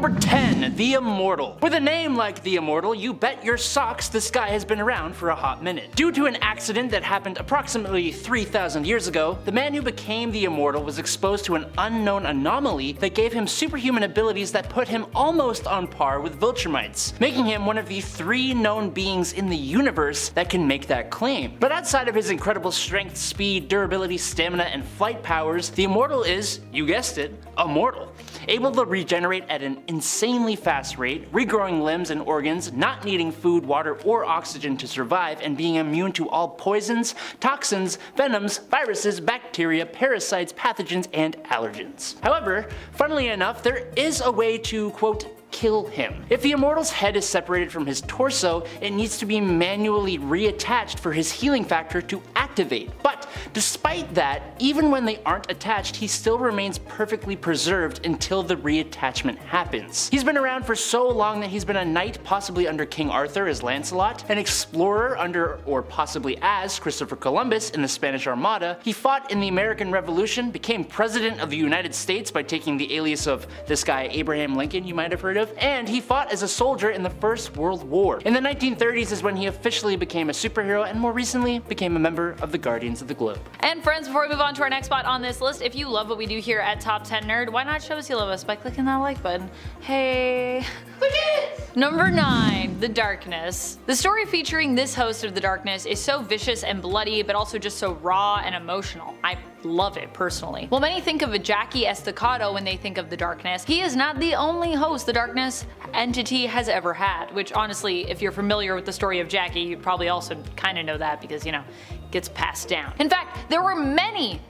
Number 10, the Immortal. With a name like the Immortal, you bet your socks this guy has been around for a hot minute. Due to an accident that happened approximately 3,000 years ago, the man who became the Immortal was exposed to an unknown anomaly that gave him superhuman abilities that put him almost on par with Viltrumites, making him one of the 3 known beings in the universe that can make that claim. But outside of his incredible strength, speed, durability, stamina, and flight powers, the Immortal is, you guessed it, immortal. Able to regenerate at an insanely fast rate, regrowing limbs and organs, not needing food, water, or oxygen to survive, and being immune to all poisons, toxins, venoms, viruses, bacteria, parasites, pathogens, and allergens. However, funnily enough, there is a way to, quote, kill him. If the Immortal's head is separated from his torso, it needs to be manually reattached for his healing factor to activate. But despite that, even when they aren't attached, he still remains perfectly preserved until the reattachment happens. He's been around for so long that he's been a knight possibly under King Arthur as Lancelot, an explorer under or possibly as Christopher Columbus in the Spanish Armada. He fought in the American Revolution, became president of the United States by taking the alias of this guy Abraham Lincoln you might have heard of, and he fought as a soldier in the First World War. In the 1930s is when he officially became a superhero, and more recently became a member of the Guardians of the Globe. And friends, before we move on to our next spot on this list, if you love what we do here at Top 10 Nerd, why not show us you love us by clicking that like button? Hey. Click it! Number 9, The Darkness. The story featuring this host of the Darkness is so vicious and bloody, but also just so raw and emotional. I love it personally. While many think of a Jackie Estacado when they think of the Darkness, he is not the only host the Darkness entity has ever had, which honestly, if you're familiar with the story of Jackie, you probably also kind of know that because, you know, it gets passed down. In fact, there were many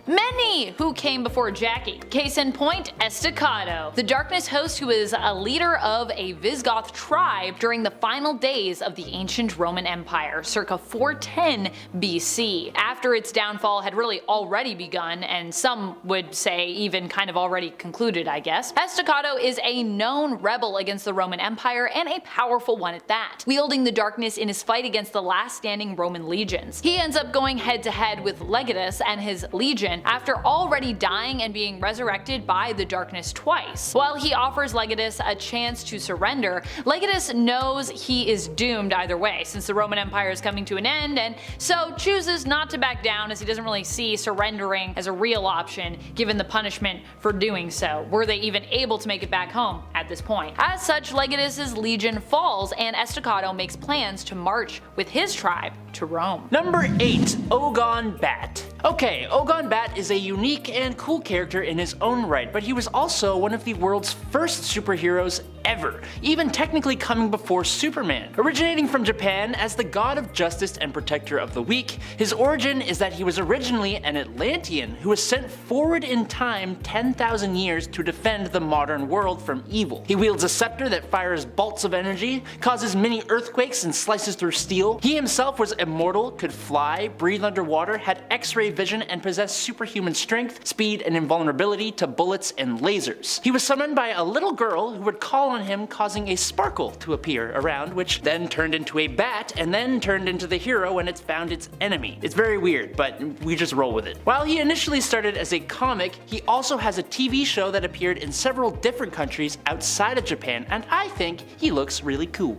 who came before Jackie. Case in point, Estacado, the Darkness host who is a leader of a Visigoth tribe during the final days of the ancient Roman Empire, circa 410 BC, after its downfall had really already begun, and some would say even kind of already concluded, I guess. Estacado is a known rebel against the Roman Empire, and a powerful one at that, wielding the Darkness in his fight against the last standing Roman legions. He ends up going head to head with Legatus and his legion after already dying and being resurrected by the Darkness twice. While he offers Legatus a chance to surrender, Legatus knows he is doomed either way, since the Roman Empire is coming to an end, and so chooses not to back down, as he doesn't really see surrendering as a real option given the punishment for doing so, were they even able to make it back home at this point. As such, Legatus's legion falls, and Estacado makes plans to march with his tribe to Rome. Number 8, Ogon Bat. Okay, Ogon Bat is a unique and cool character in his own right, but he was also one of the world's first superheroes ever, even technically coming before Superman. Originating from Japan as the god of justice and protector of the weak, his origin is that he was originally an Atlantean who was sent forward in time 10,000 years to defend the modern world from evil. He wields a scepter that fires bolts of energy, causes mini earthquakes, and slices through steel. He himself was immortal, could fly, breathe underwater, had X-ray vision, and possessed superhuman strength, speed, and invulnerability to bullets and lasers. He was summoned by a little girl who would call on him, causing a sparkle to appear around, which then turned into a bat, and then turned into the hero when it's found its enemy. It's very weird, but we just roll with it. While he initially started as a comic, he also has a TV show that appeared in several different countries outside of Japan, and I think he looks really cool.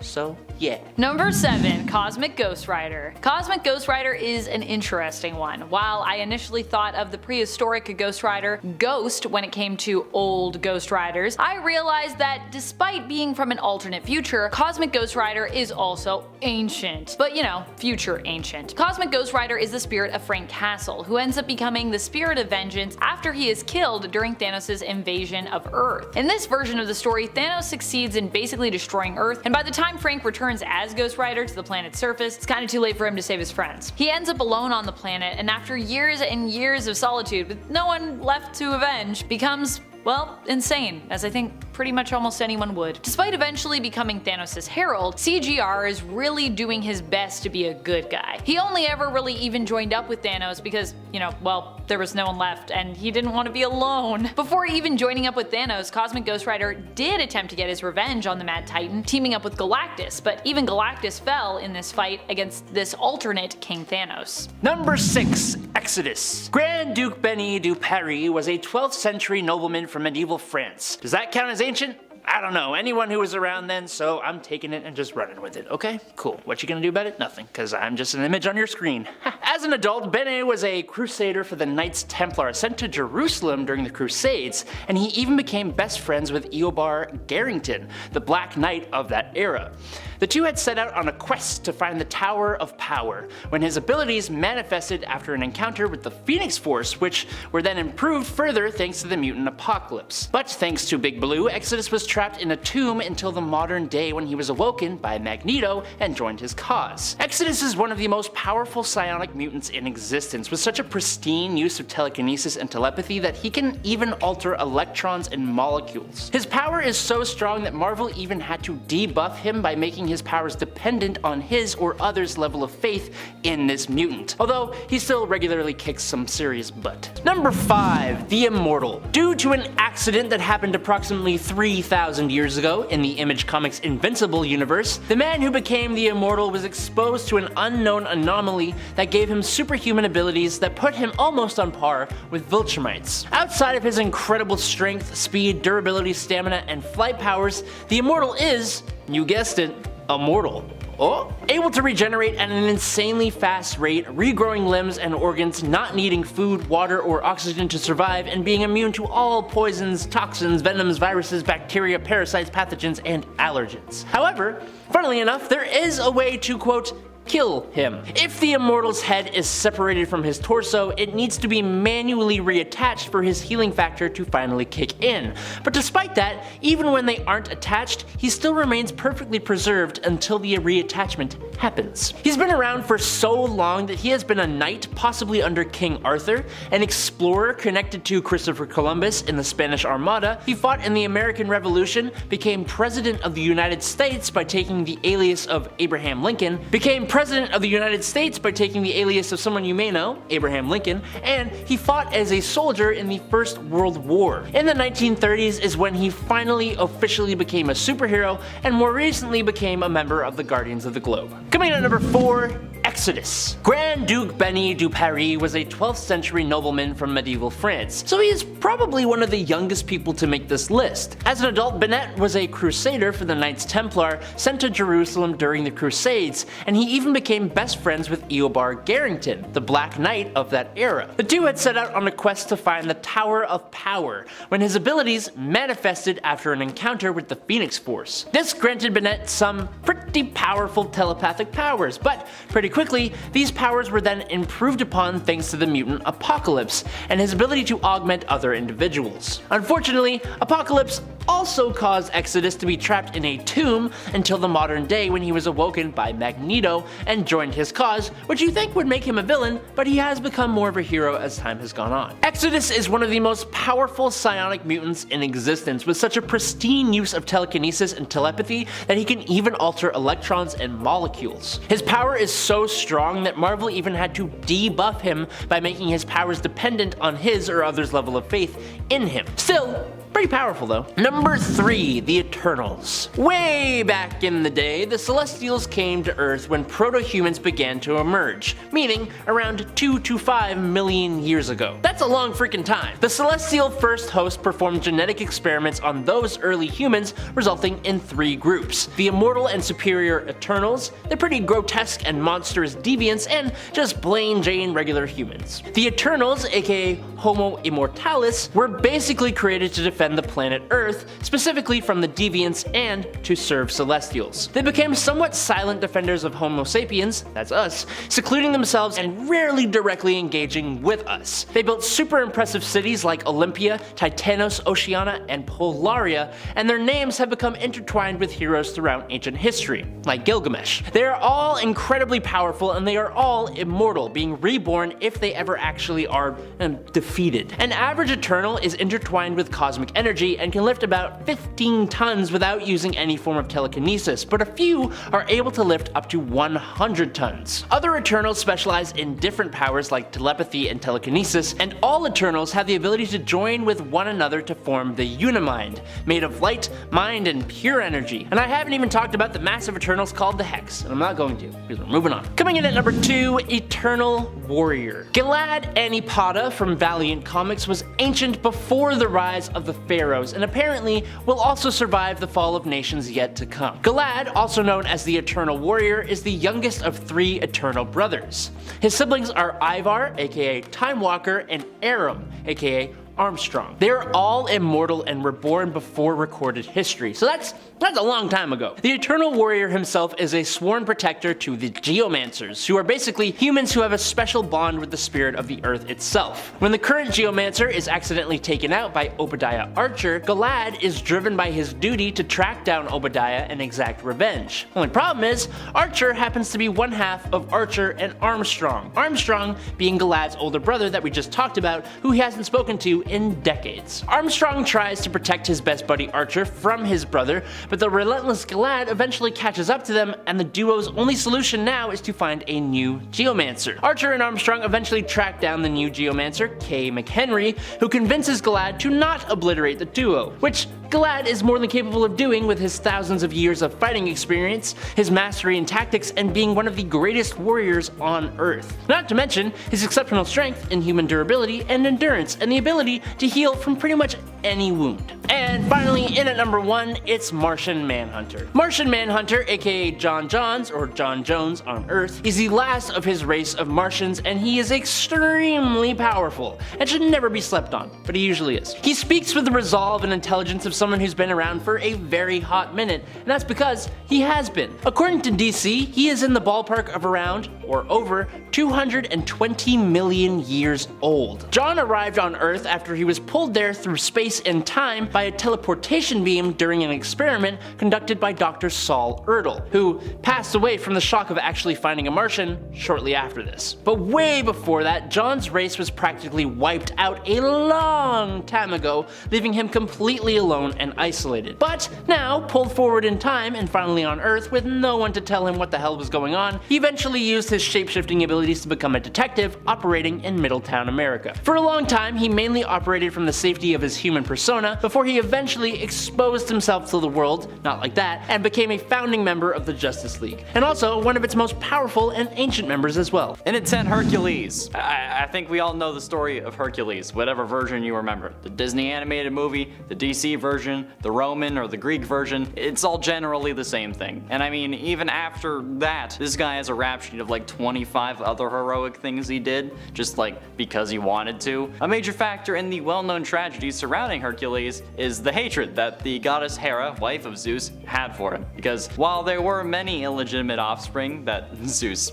So yeah. Number 7, Cosmic Ghost Rider. Cosmic Ghost Rider is an interesting one. While I initially thought of the prehistoric Ghost Rider, Ghost, when it came to old Ghost Riders, I realized that despite being from an alternate future, Cosmic Ghost Rider is also ancient. But you know, future ancient. Cosmic Ghost Rider is the spirit of Frank Castle, who ends up becoming the spirit of vengeance after he is killed during Thanos' invasion of Earth. In this version of the story, Thanos succeeds in basically destroying Earth, and by the time Frank returns as Ghost Rider to the planet's surface, it's kinda too late for him to save his friends. He ends up alone on the planet, and after years and years of solitude with no one left to avenge, becomes, well, insane, as I think pretty much almost anyone would. Despite eventually becoming Thanos' herald, CGR is really doing his best to be a good guy. He only ever really even joined up with Thanos because, you know, well, there was no one left and he didn't want to be alone. Before even joining up with Thanos, Cosmic Ghost Rider did attempt to get his revenge on the Mad Titan, teaming up with Galactus, but even Galactus fell in this fight against this alternate King Thanos. Number 6, Exodus. Grand Duke Benny du Paris was a 12th century nobleman from medieval France. Does that count as ancient? I don't know, anyone who was around then, so I'm taking it and just running with it, okay? Cool. What you gonna do about it? Nothing, because I'm just an image on your screen. As an adult, Bene was a crusader for the Knights Templar sent to Jerusalem during the Crusades, and he even became best friends with Eobar Garrington, the Black Knight of that era. The two had set out on a quest to find the Tower of Power, when his abilities manifested after an encounter with the Phoenix Force, which were then improved further thanks to the mutant apocalypse. But thanks to Big Blue, Exodus was trapped in a tomb until the modern day when he was awoken by Magneto and joined his cause. Exodus is one of the most powerful psionic mutants in existence, with such a pristine use of telekinesis and telepathy that he can even alter electrons and molecules. His power is so strong that Marvel even had to debuff him by making his powers dependent on his or others' level of faith in this mutant, although he still regularly kicks some serious butt. Number 5. The Immortal. Due to an accident that happened approximately 3,000 years ago in the Image Comics Invincible universe, the man who became the Immortal was exposed to an unknown anomaly that gave him superhuman abilities that put him almost on par with Viltrumites. Outside of his incredible strength, speed, durability, stamina, and flight powers, the Immortal is, you guessed it, immortal. Oh. Able to regenerate at an insanely fast rate, regrowing limbs and organs, not needing food, water, or oxygen to survive, and being immune to all poisons, toxins, venoms, viruses, bacteria, parasites, pathogens, and allergens. However, funnily enough, there is a way to, quote, kill him. If the Immortal's head is separated from his torso, it needs to be manually reattached for his healing factor to finally kick in. But despite that, even when they aren't attached, he still remains perfectly preserved until the reattachment happens. He's been around for so long that he has been a knight, possibly under King Arthur, an explorer connected to Christopher Columbus in the Spanish Armada. He fought in the American Revolution, became President of the United States by taking the alias of Abraham Lincoln, became President of the United States by taking the alias of someone you may know, Abraham Lincoln, and he fought as a soldier in the First World War. In the 1930s is when he finally officially became a superhero, and more recently became a member of the Guardians of the Globe. Coming in at number 4, Exodus. Grand Duke Benny du Paris was a 12th century nobleman from medieval France, so he is probably one of the youngest people to make this list. As an adult, Bennett was a crusader for the Knights Templar sent to Jerusalem during the Crusades, and he even became best friends with Eobar Garrington, the Black Knight of that era. The two had set out on a quest to find the Tower of Power, when his abilities manifested after an encounter with the Phoenix Force. This granted Bennett some pretty powerful telepathic powers, but pretty quickly, these powers were then improved upon thanks to the mutant Apocalypse, and his ability to augment other individuals. Unfortunately, Apocalypse also caused Exodus to be trapped in a tomb until the modern day when he was awoken by Magneto and joined his cause, which you think would make him a villain, but he has become more of a hero as time has gone on. Exodus is one of the most powerful psionic mutants in existence, with such a pristine use of telekinesis and telepathy that he can even alter electrons and molecules. His power is so strong that Marvel even had to debuff him by making his powers dependent on his or others' level of faith in him. Still, pretty powerful though. Number 3, the Eternals. Way back in the day, the Celestials came to Earth when proto-humans began to emerge, meaning around 2 to 5 million years ago. That's a long freaking time. The Celestial first host performed genetic experiments on those early humans, resulting in 3 groups. The Immortal and Superior Eternals, the pretty grotesque and monstrous deviants, and just plain Jane regular humans. The Eternals, aka Homo Immortalis, were basically created to defend the planet Earth, specifically from the deviants and to serve Celestials. They became somewhat silent defenders of Homo sapiens, that's us, secluding themselves and rarely directly engaging with us. They built super impressive cities like Olympia, Titanos, Oceania, and Polaria, and their names have become intertwined with heroes throughout ancient history, like Gilgamesh. They are all incredibly powerful and they are all immortal, being reborn if they ever actually are defeated. An average Eternal is intertwined with cosmic energy and can lift about 15 tons without using any form of telekinesis, but a few are able to lift up to 100 tons. Other Eternals specialize in different powers like telepathy and telekinesis, and all Eternals have the ability to join with one another to form the Unimind, made of light, mind, and pure energy. And I haven't even talked about the massive Eternals called the Hex, and I'm not going to, because we're moving on. Coming in at number 2, Eternal Warrior. Gilad Anipada from Valiant Comics was ancient before the rise of the pharaohs and apparently will also survive the fall of nations yet to come. Galad, also known as the Eternal Warrior, is the youngest of 3 eternal brothers. His siblings are Ivar, aka Time Walker, and Aram, aka Armstrong. They are all immortal and were born before recorded history, so that's a long time ago. The Eternal Warrior himself is a sworn protector to the Geomancers, who are basically humans who have a special bond with the spirit of the earth itself. When the current Geomancer is accidentally taken out by Obadiah Archer, Galad is driven by his duty to track down Obadiah and exact revenge. Only problem is, Archer happens to be one half of Archer and Armstrong. Armstrong being Galad's older brother that we just talked about, who he hasn't spoken to in decades. Armstrong tries to protect his best buddy Archer from his brother, but the relentless Galad eventually catches up to them, and the duo's only solution now is to find a new Geomancer. Archer and Armstrong eventually track down the new Geomancer, Kay McHenry, who convinces Galad to not obliterate the duo, which Galad is more than capable of doing with his thousands of years of fighting experience, his mastery in tactics, and being one of the greatest warriors on Earth. Not to mention his exceptional strength, inhuman durability, and endurance, and the ability to heal from pretty much any wound. And finally, in at number 1, it's Martian Manhunter. Martian Manhunter, aka John Johns, or John Jones on Earth, is the last of his race of Martians, and he is extremely powerful, and should never be slept on, but he usually is. He speaks with the resolve and intelligence of someone who's been around for a very hot minute, and that's because he has been. According to DC, he is in the ballpark of around, or over, 220 million years old. John arrived on Earth after he was pulled there through space and time by a teleportation beam during an experiment conducted by Dr. Saul Erdl, who passed away from the shock of actually finding a Martian shortly after this. But way before that, John's race was practically wiped out a long time ago, leaving him completely alone and isolated. But now, pulled forward in time and finally on Earth with no one to tell him what the hell was going on, he eventually used his shape-shifting abilities to become a detective operating in Middletown, America. For a long time, he mainly operated from the safety of his human persona before he eventually exposed himself to the world, not like that, and became a founding member of the Justice League, and also one of its most powerful and ancient members as well. And it's Hercules. I think we all know the story of Hercules, whatever version you remember. The Disney animated movie, the DC version, the Roman or the Greek version, it's all generally the same thing. And I mean, even after that, this guy has a rap sheet of like 25 other heroic things he did, just like because he wanted to. A major factor in the well-known tragedies surrounding Hercules is the hatred that the goddess Hera, wife of Zeus, had for him. Because while there were many illegitimate offspring that Zeus,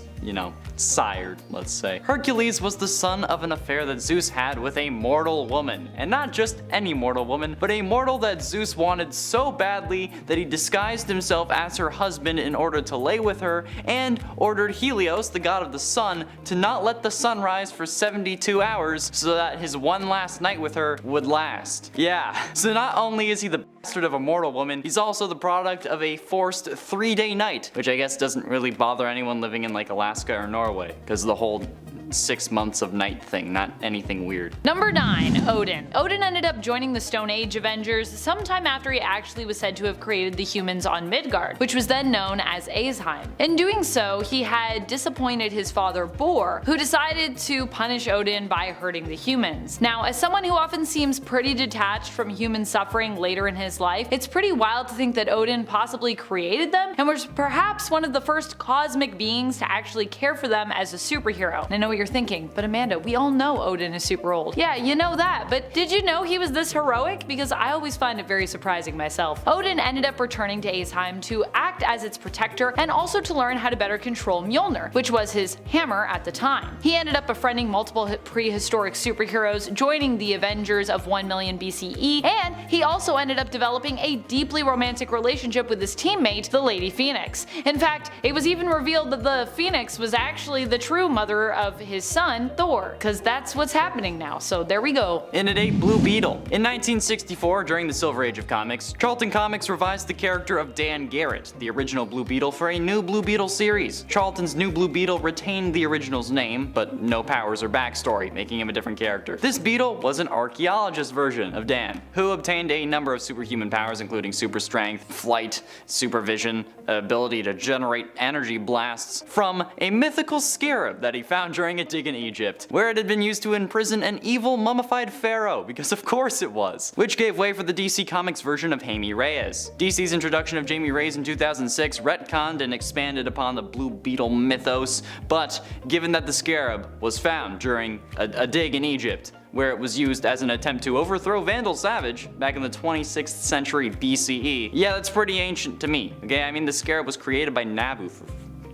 sired, let's say, Hercules was the son of an affair that Zeus had with a mortal woman. And not just any mortal woman, but a mortal that Zeus wanted so badly that he disguised himself as her husband in order to lay with her, and ordered Helios, the god of the sun, to not let the sun rise for 72 hours so that his one last night with her would last. Yeah, so not only is he the bastard of a mortal woman, he's also the product of a forced 3-day night, which I guess doesn't really bother anyone living in like Alaska or Norway, because the whole 6 months of night thing, not anything weird. Number 9, Odin. Odin ended up joining the Stone Age Avengers sometime after he actually was said to have created the humans on Midgard, which was then known as Asheim. In doing so, he had disappointed his father Bor, who decided to punish Odin by hurting the humans. Now, as someone who often seems pretty detached from human suffering later in his life, it's pretty wild to think that Odin possibly created them and was perhaps one of the first cosmic beings to actually care for them as a superhero. And I know what you're thinking, but Amanda, we all know Odin is super old. Yeah, you know that, but did you know he was this heroic? Because I always find it very surprising myself. Odin ended up returning to Asheim to act as its protector and also to learn how to better control Mjolnir, which was his hammer at the time. He ended up befriending multiple prehistoric superheroes, joining the Avengers of 1 million BCE, and he also ended up developing a deeply romantic relationship with his teammate, the Lady Phoenix. In fact, it was even revealed that the Phoenix was actually the true mother of his son, Thor, because that's what's happening now, so there we go. And it ate Blue Beetle. In 1964, during the Silver Age of comics, Charlton Comics revised the character of Dan Garrett, the original Blue Beetle, for a new Blue Beetle series. Charlton's new Blue Beetle retained the original's name, but no powers or backstory, making him a different character. This Beetle was an archaeologist version of Dan, who obtained a number of superhuman powers including super strength, flight, supervision, ability to generate energy blasts from a mythical scarab that he found during a dig in Egypt, where it had been used to imprison an evil mummified pharaoh, because of course it was, which gave way for the DC Comics version of Jaime Reyes. DC's introduction of Jaime Reyes in 2006 retconned and expanded upon the Blue Beetle mythos, but given that the scarab was found during a dig in Egypt, where it was used as an attempt to overthrow Vandal Savage back in the 26th century BCE. Yeah, that's pretty ancient to me, okay? I mean, the scarab was created by Nabu, for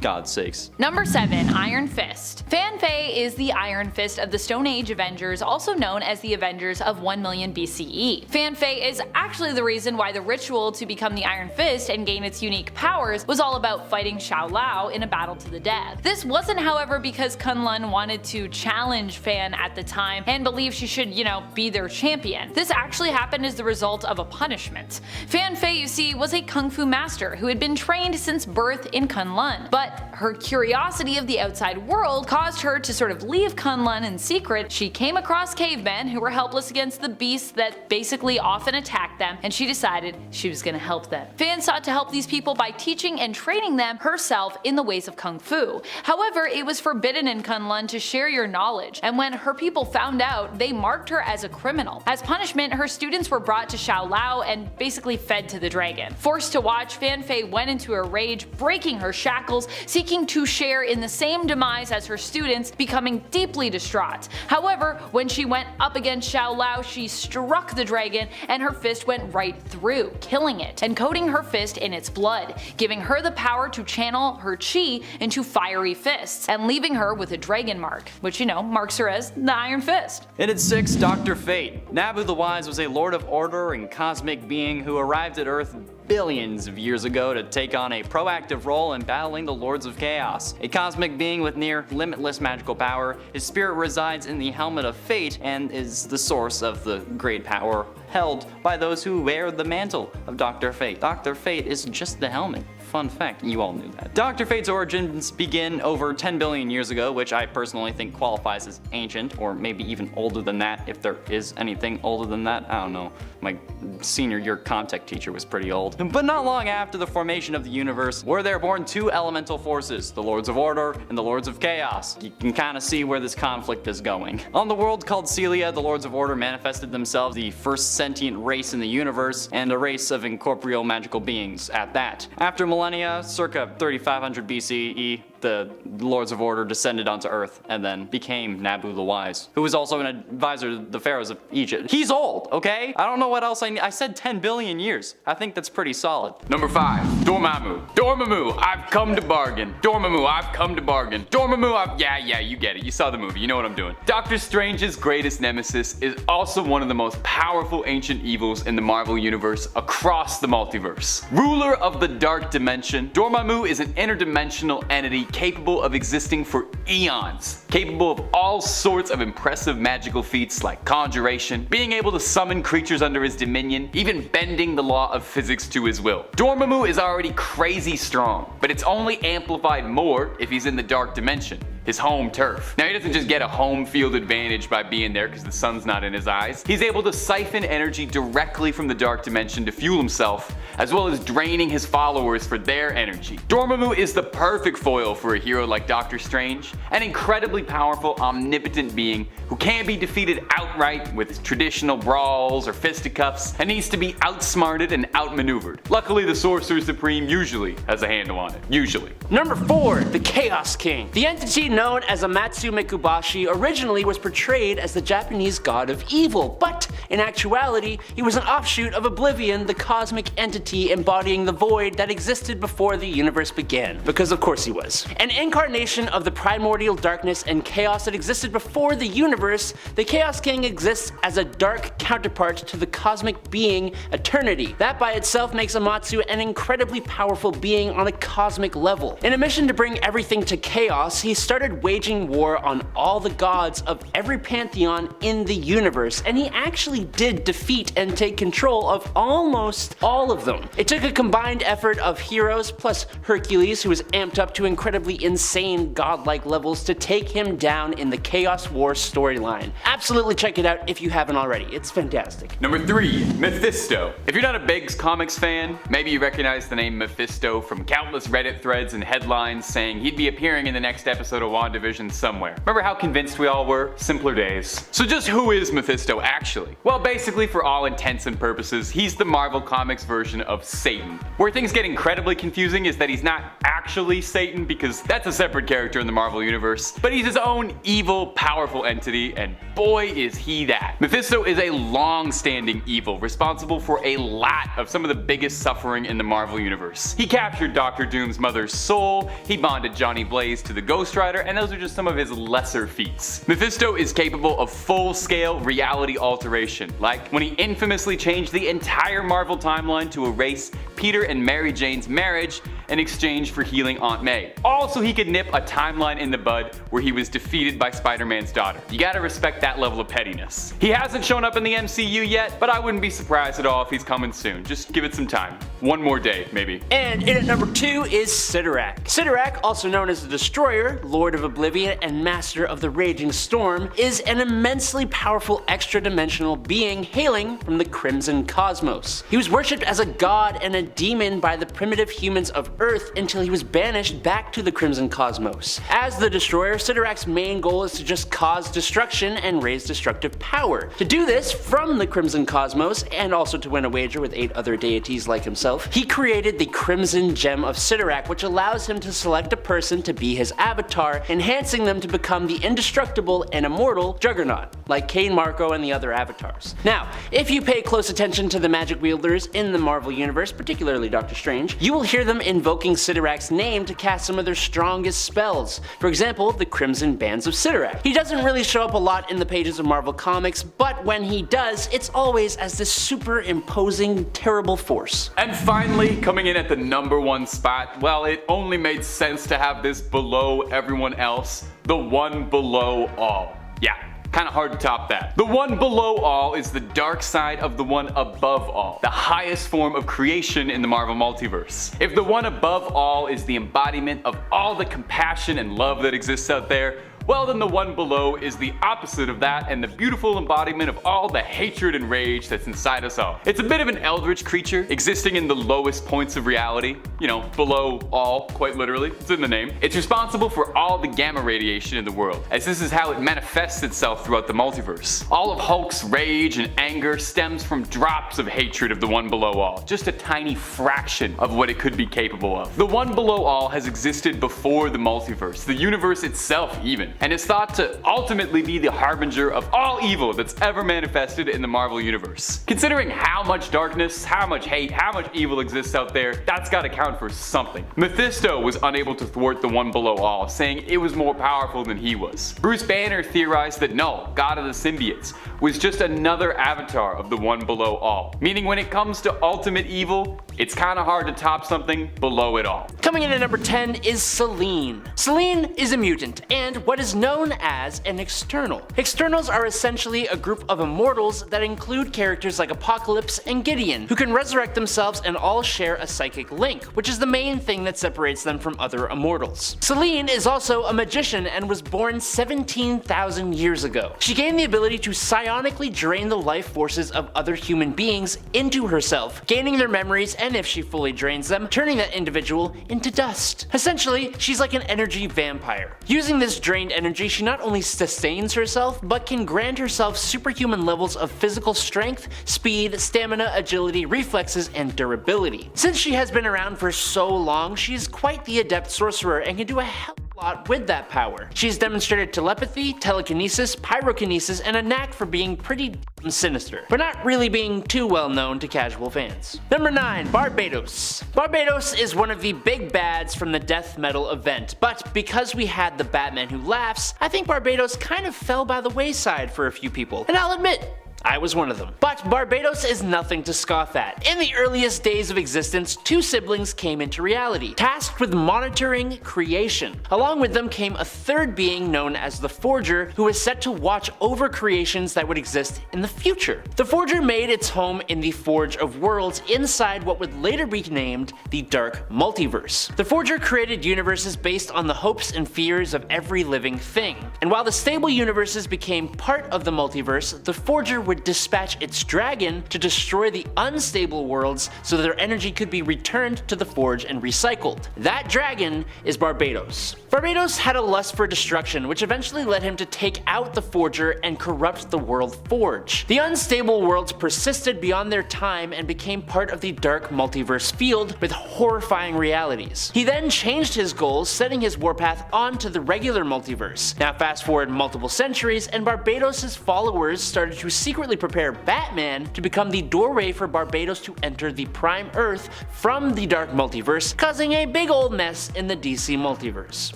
God's sakes. Number 7. Iron Fist. Fan Fei is the Iron Fist of the Stone Age Avengers, also known as the Avengers of 1 million BCE. Fan Fei is actually the reason why the ritual to become the Iron Fist and gain its unique powers was all about fighting Shao Lao in a battle to the death. This wasn't, however, because Knull wanted to challenge Fan at the time and believed she should, be their champion. This actually happened as the result of a punishment. Fan Fei, you see, was a kung fu master who had been trained since birth in Knull, but her curiosity of the outside world caused her to sort of leave Knull in secret. She came across cavemen who were helpless against the beasts that basically often attacked them, and she decided she was going to help them. Fan sought to help these people by teaching and training them herself in the ways of kung fu. However, it was forbidden in Knull to share your knowledge, and when her people found out, they marked her as a criminal. As punishment, her students were brought to Shao Lao and basically fed to the dragon. Forced to watch, Fan Fei went into a rage, breaking her shackles, seeking to share in the same demise as her students, becoming deeply distraught. However, when she went up against Shao Lao, she struck the dragon and her fist went right through, killing it, and coating her fist in its blood, giving her the power to channel her chi into fiery fists, and leaving her with a dragon mark, which marks her as the Iron Fist. And at 6, Dr. Fate. Nabu the Wise was a lord of order and cosmic being who arrived at Earth billions of years ago to take on a proactive role in battling the Lords of Chaos. A cosmic being with near limitless magical power, his spirit resides in the Helmet of Fate and is the source of the great power held by those who wear the mantle of Dr. Fate. Dr. Fate is just the helmet. Fun fact, you all knew that. Dr. Fate's origins begin over 10 billion years ago, which I personally think qualifies as ancient, or maybe even older than that, if there is anything older than that. I don't know. My senior year contact teacher was pretty old. But not long after the formation of the universe, were there born two elemental forces, the Lords of Order and the Lords of Chaos. You can kind of see where this conflict is going. On the world called Celia, the Lords of Order manifested themselves, the first sentient race in the universe, and a race of incorporeal magical beings at that. After millennia, circa 3500 BCE, the Lords of Order descended onto Earth and then became Nabu the Wise, who was also an advisor to the pharaohs of Egypt. He's old, okay? I don't know what else I need. I said 10 billion years. I think that's pretty solid. Number 5, Dormammu. Dormammu, I've come to bargain. Dormammu, I've come to bargain. Dormammu, yeah, you get it. You saw the movie, you know what I'm doing. Doctor Strange's greatest nemesis is also one of the most powerful ancient evils in the Marvel Universe across the multiverse. Ruler of the Dark Dimension, Dormammu is an interdimensional entity capable of existing for eons, capable of all sorts of impressive magical feats like conjuration, being able to summon creatures under his dominion, even bending the law of physics to his will. Dormammu is already crazy strong, but it's only amplified more if he's in the Dark Dimension, his home turf. Now he doesn't just get a home field advantage by being there because the sun's not in his eyes. He's able to siphon energy directly from the Dark Dimension to fuel himself, as well as draining his followers for their energy. Dormammu is the perfect foil for a hero like Doctor Strange, an incredibly powerful, omnipotent being who can't be defeated outright with traditional brawls or fisticuffs, and needs to be outsmarted and outmaneuvered. Luckily, the Sorcerer Supreme usually has a handle on it. Usually. Number 4, the Chaos King. The entity known as Amatsu Mikubashi originally was portrayed as the Japanese god of evil, but in actuality, he was an offshoot of Oblivion, the cosmic entity embodying the void that existed before the universe began. Because of course he was. An incarnation of the primordial darkness and chaos that existed before the universe, the Chaos King exists as a dark counterpart to the cosmic being Eternity. That by itself makes Amatsu an incredibly powerful being on a cosmic level. In a mission to bring everything to chaos, he started waging war on all the gods of every pantheon in the universe, and he actually really did defeat and take control of almost all of them. It took a combined effort of heroes plus Hercules, who was amped up to incredibly insane godlike levels, to take him down in the Chaos War storyline. Absolutely check it out if you haven't already, it's fantastic. Number 3, Mephisto. If you're not a big comics fan, maybe you recognize the name Mephisto from countless Reddit threads and headlines saying he'd be appearing in the next episode of WandaVision somewhere. Remember how convinced we all were? Simpler days. So just who is Mephisto actually? Well, basically for all intents and purposes, he's the Marvel Comics version of Satan. Where things get incredibly confusing is that he's not actually Satan, because that's a separate character in the Marvel Universe, but he's his own evil, powerful entity, and boy is he that. Mephisto is a long-standing evil, responsible for a lot of some of the biggest suffering in the Marvel Universe. He captured Doctor Doom's mother's soul, he bonded Johnny Blaze to the Ghost Rider, and those are just some of his lesser feats. Mephisto is capable of full-scale reality alteration, like when he infamously changed the entire Marvel timeline to erase Peter and Mary Jane's marriage in exchange for healing Aunt May. Also, he could nip a timeline in the bud where he was defeated by Spider-Man's daughter. You gotta respect that level of pettiness. He hasn't shown up in the MCU yet, but I wouldn't be surprised at all if he's coming soon. Just give it some time. One more day, maybe. And in at number 2 is Cyttorak. Cyttorak, also known as the Destroyer, Lord of Oblivion, and Master of the Raging Storm, is an immensely powerful extra-dimensional being hailing from the Crimson Cosmos. He was worshipped as a god and a demon by the primitive humans of Earth until he was banished back to the Crimson Cosmos. As the Destroyer, Cyttorak's main goal is to just cause destruction and raise destructive power. To do this from the Crimson Cosmos, and also to win a wager with 8 other deities like himself, he created the Crimson Gem of Cyttorak, which allows him to select a person to be his avatar, enhancing them to become the indestructible and immortal Juggernaut, like Cain Marco and the other avatars. Now, if you pay close attention to the magic wielders in the Marvel Universe, particularly Doctor Strange, you will hear them invoking Cyttorak's name to cast some of their strongest spells. For example, the Crimson Bands of Cyttorak. He doesn't really show up a lot in the pages of Marvel Comics, but when he does, it's always as this super imposing, terrible force. And finally, coming in at the number 1 spot, well, it only made sense to have this below everyone else, the one below all. Yeah. Kinda hard to top that. The one below all is the dark side of the one above all, the highest form of creation in the Marvel Multiverse. If the one above all is the embodiment of all the compassion and love that exists out there, well then the one below is the opposite of that and the beautiful embodiment of all the hatred and rage that's inside us all. It's a bit of an eldritch creature existing in the lowest points of reality, you know, below all, quite literally, it's in the name. It's responsible for all the gamma radiation in the world, as this is how it manifests itself throughout the multiverse. All of Hulk's rage and anger stems from drops of hatred of the one below all, just a tiny fraction of what it could be capable of. The one below all has existed before the multiverse, the universe itself even, and is thought to ultimately be the harbinger of all evil that's ever manifested in the Marvel Universe. Considering how much darkness, how much hate, how much evil exists out there, that's gotta count for something. Mephisto was unable to thwart the one below all, saying it was more powerful than he was. Bruce Banner theorized that Knull, god of the symbiotes, was just another avatar of the one below all, meaning when it comes to ultimate evil, it's kinda hard to top something below it all. Coming in at number 10 is Celine. Celine is a mutant, and what is known as an external. Externals are essentially a group of immortals that include characters like Apocalypse and Gideon, who can resurrect themselves and all share a psychic link, which is the main thing that separates them from other immortals. Celine is also a magician and was born 17,000 years ago. She gained the ability to psionically drain the life forces of other human beings into herself, gaining their memories, and if she fully drains them, turning that individual into dust. Essentially, she's like an energy vampire. Using this drained energy, she not only sustains herself, but can grant herself superhuman levels of physical strength, speed, stamina, agility, reflexes, and durability. Since she has been around for so long, she's quite the adept sorcerer and can do a hell of a lot with that power. She's demonstrated telepathy, telekinesis, pyrokinesis, and a knack for being pretty sinister, but not really being too well known to casual fans. Number 9, Barbatos. Barbatos is one of the big bads from the death metal event, but because we had the Batman Who Laughs, I think Barbatos kind of fell by the wayside for a few people. And I'll admit, I was one of them. But Barbatos is nothing to scoff at. In the earliest days of existence, two siblings came into reality, tasked with monitoring creation. Along with them came a third being known as the Forger, who was set to watch over creations that would exist in the future. The Forger made its home in the Forge of Worlds inside what would later be named the Dark Multiverse. The Forger created universes based on the hopes and fears of every living thing. And while the stable universes became part of the multiverse, the Forger would dispatch its dragon to destroy the unstable worlds so that their energy could be returned to the Forge and recycled. That dragon is Barbatos. Barbatos had a lust for destruction, which eventually led him to take out the Forger and corrupt the world Forge. The unstable worlds persisted beyond their time and became part of the Dark Multiverse field with horrifying realities. He then changed his goals, setting his warpath onto the regular multiverse. Now fast forward multiple centuries, and Barbatos' followers started to secretly prepare Batman to become the doorway for Barbatos to enter the Prime Earth from the Dark Multiverse, causing a big old mess in the DC multiverse.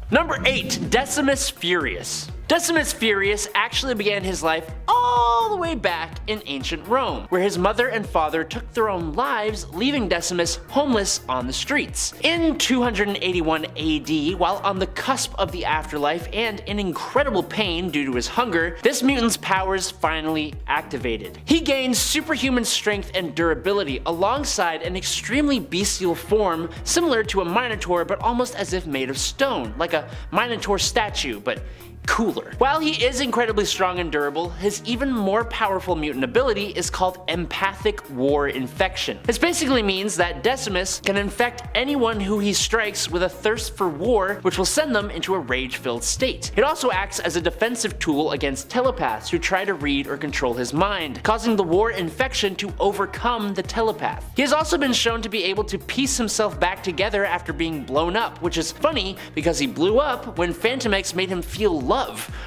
Number 8. Decimus Furious. Decimus Furious actually began his life all the way back in ancient Rome, where his mother and father took their own lives, leaving Decimus homeless on the streets. In 281 AD, while on the cusp of the afterlife and in incredible pain due to his hunger, this mutant's powers finally activated. He gained superhuman strength and durability alongside an extremely bestial form similar to a minotaur, but almost as if made of stone, like a minotaur statue, but cooler. While he is incredibly strong and durable, his even more powerful mutant ability is called Empathic War Infection. This basically means that Decimus can infect anyone who he strikes with a thirst for war, which will send them into a rage-filled state. It also acts as a defensive tool against telepaths who try to read or control his mind, causing the war infection to overcome the telepath. He has also been shown to be able to piece himself back together after being blown up, which is funny because he blew up when Phantom X made him feel love,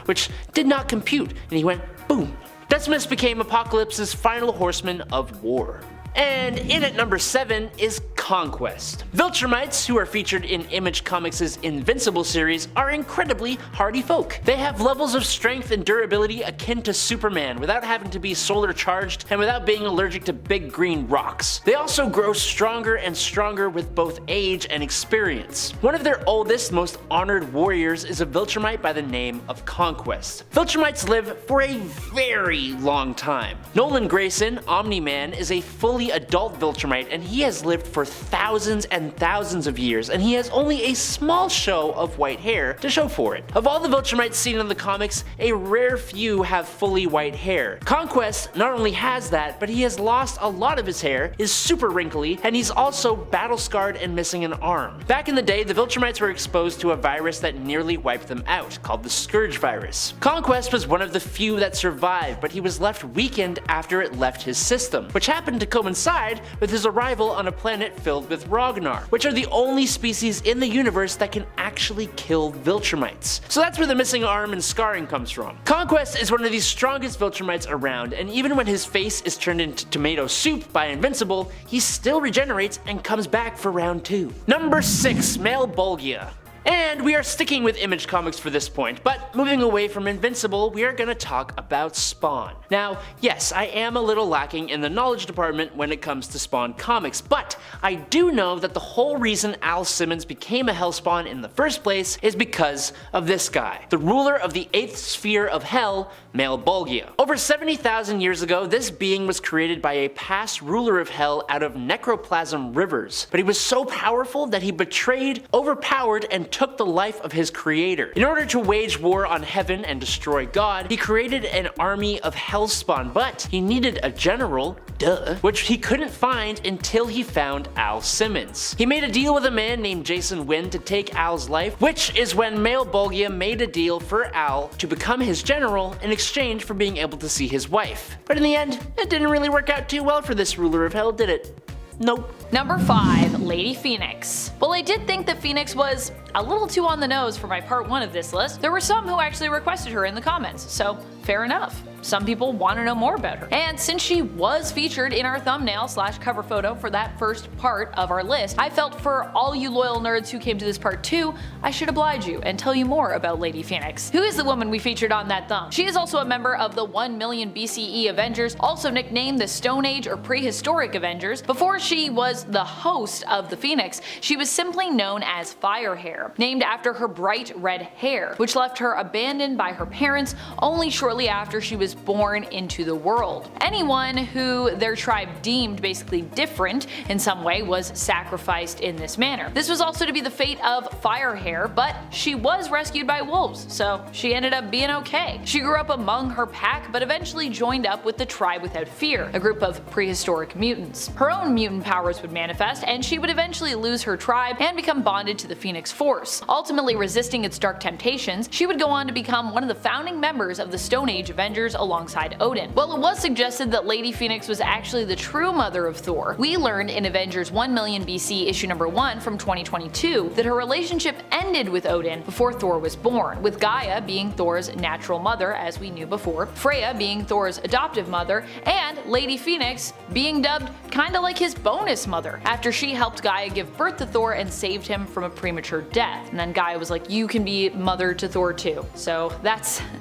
which did not compute, and he went boom. Decimus became Apocalypse's final horseman of war. And in at number 7 is Conquest. Viltrumites, who are featured in Image Comics' Invincible series, are incredibly hardy folk. They have levels of strength and durability akin to Superman without having to be solar charged and without being allergic to big green rocks. They also grow stronger and stronger with both age and experience. One of their oldest, most honored warriors is a Viltrumite by the name of Conquest. Viltrumites live for a very long time. Nolan Grayson, Omni-Man, is a fully adult Viltrumite, and he has lived for thousands and thousands of years, and he has only a small show of white hair to show for it. Of all the Viltrumites seen in the comics, a rare few have fully white hair. Conquest not only has that, but he has lost a lot of his hair, is super wrinkly, and he's also battle scarred and missing an arm. Back in the day, the Viltrumites were exposed to a virus that nearly wiped them out, called the Scourge virus. Conquest was one of the few that survived, but he was left weakened after it left his system, which happened to coincide with his arrival on a planet filled with Ragnar, which are the only species in the universe that can actually kill Viltrumites. So that's where the missing arm and scarring comes from. Conquest is one of the strongest Viltrumites around, and even when his face is turned into tomato soup by Invincible, he still regenerates and comes back for round 2. Number 6, Malebolgia. And we are sticking with Image Comics for this point, but moving away from Invincible, we are going to talk about Spawn. Now, yes, I am a little lacking in the knowledge department when it comes to Spawn comics, but I do know that the whole reason Al Simmons became a Hellspawn in the first place is because of this guy, the ruler of the 8th sphere of Hell, Malebolgia. Over 70,000 years ago, this being was created by a past ruler of Hell out of necroplasm rivers, but he was so powerful that he betrayed, overpowered, and took the life of his creator. In order to wage war on heaven and destroy God, he created an army of Hellspawn, but he needed a general, which he couldn't find until he found Al Simmons. He made a deal with a man named Jason Wynn to take Al's life, which is when Malebolgia made a deal for Al to become his general in exchange for being able to see his wife. But in the end, it didn't really work out too well for this ruler of Hell, did it? Nope. Number 5, Lady Phoenix. Well, I did think that Phoenix was a little too on the nose for my part 1 of this list, there were some who actually requested her in the comments, so fair enough. Some people want to know more about her. And since she was featured in our thumbnail / cover photo for that first part of our list, I felt for all you loyal nerds who came to this part 2, I should oblige you and tell you more about Lady Phoenix. Who is the woman we featured on that thumb? She is also a member of the 1 million BCE Avengers, also nicknamed the Stone Age or Prehistoric Avengers. Before she was the host of the Phoenix, she was simply known as Firehair, named after her bright red hair, which left her abandoned by her parents only shortly after she was born into the world. Anyone who their tribe deemed basically different in some way was sacrificed in this manner. This was also to be the fate of Firehair, but she was rescued by wolves, so she ended up being okay. She grew up among her pack, but eventually joined up with the Tribe Without Fear, a group of prehistoric mutants. Her own mutant powers would manifest, and she would eventually lose her tribe and become bonded to the Phoenix Force. Ultimately resisting its dark temptations, she would go on to become one of the founding members of the Stone Age Avengers alongside Odin. While it was suggested that Lady Phoenix was actually the true mother of Thor, we learned in Avengers 1 million BC issue number 1 from 2022 that her relationship ended with Odin before Thor was born, with Gaia being Thor's natural mother as we knew before, Freya being Thor's adoptive mother, and Lady Phoenix being dubbed kinda like his bonus mother, after she helped Gaia give birth to Thor and saved him from a premature death. And then Gaia was like, you can be mother to Thor too. So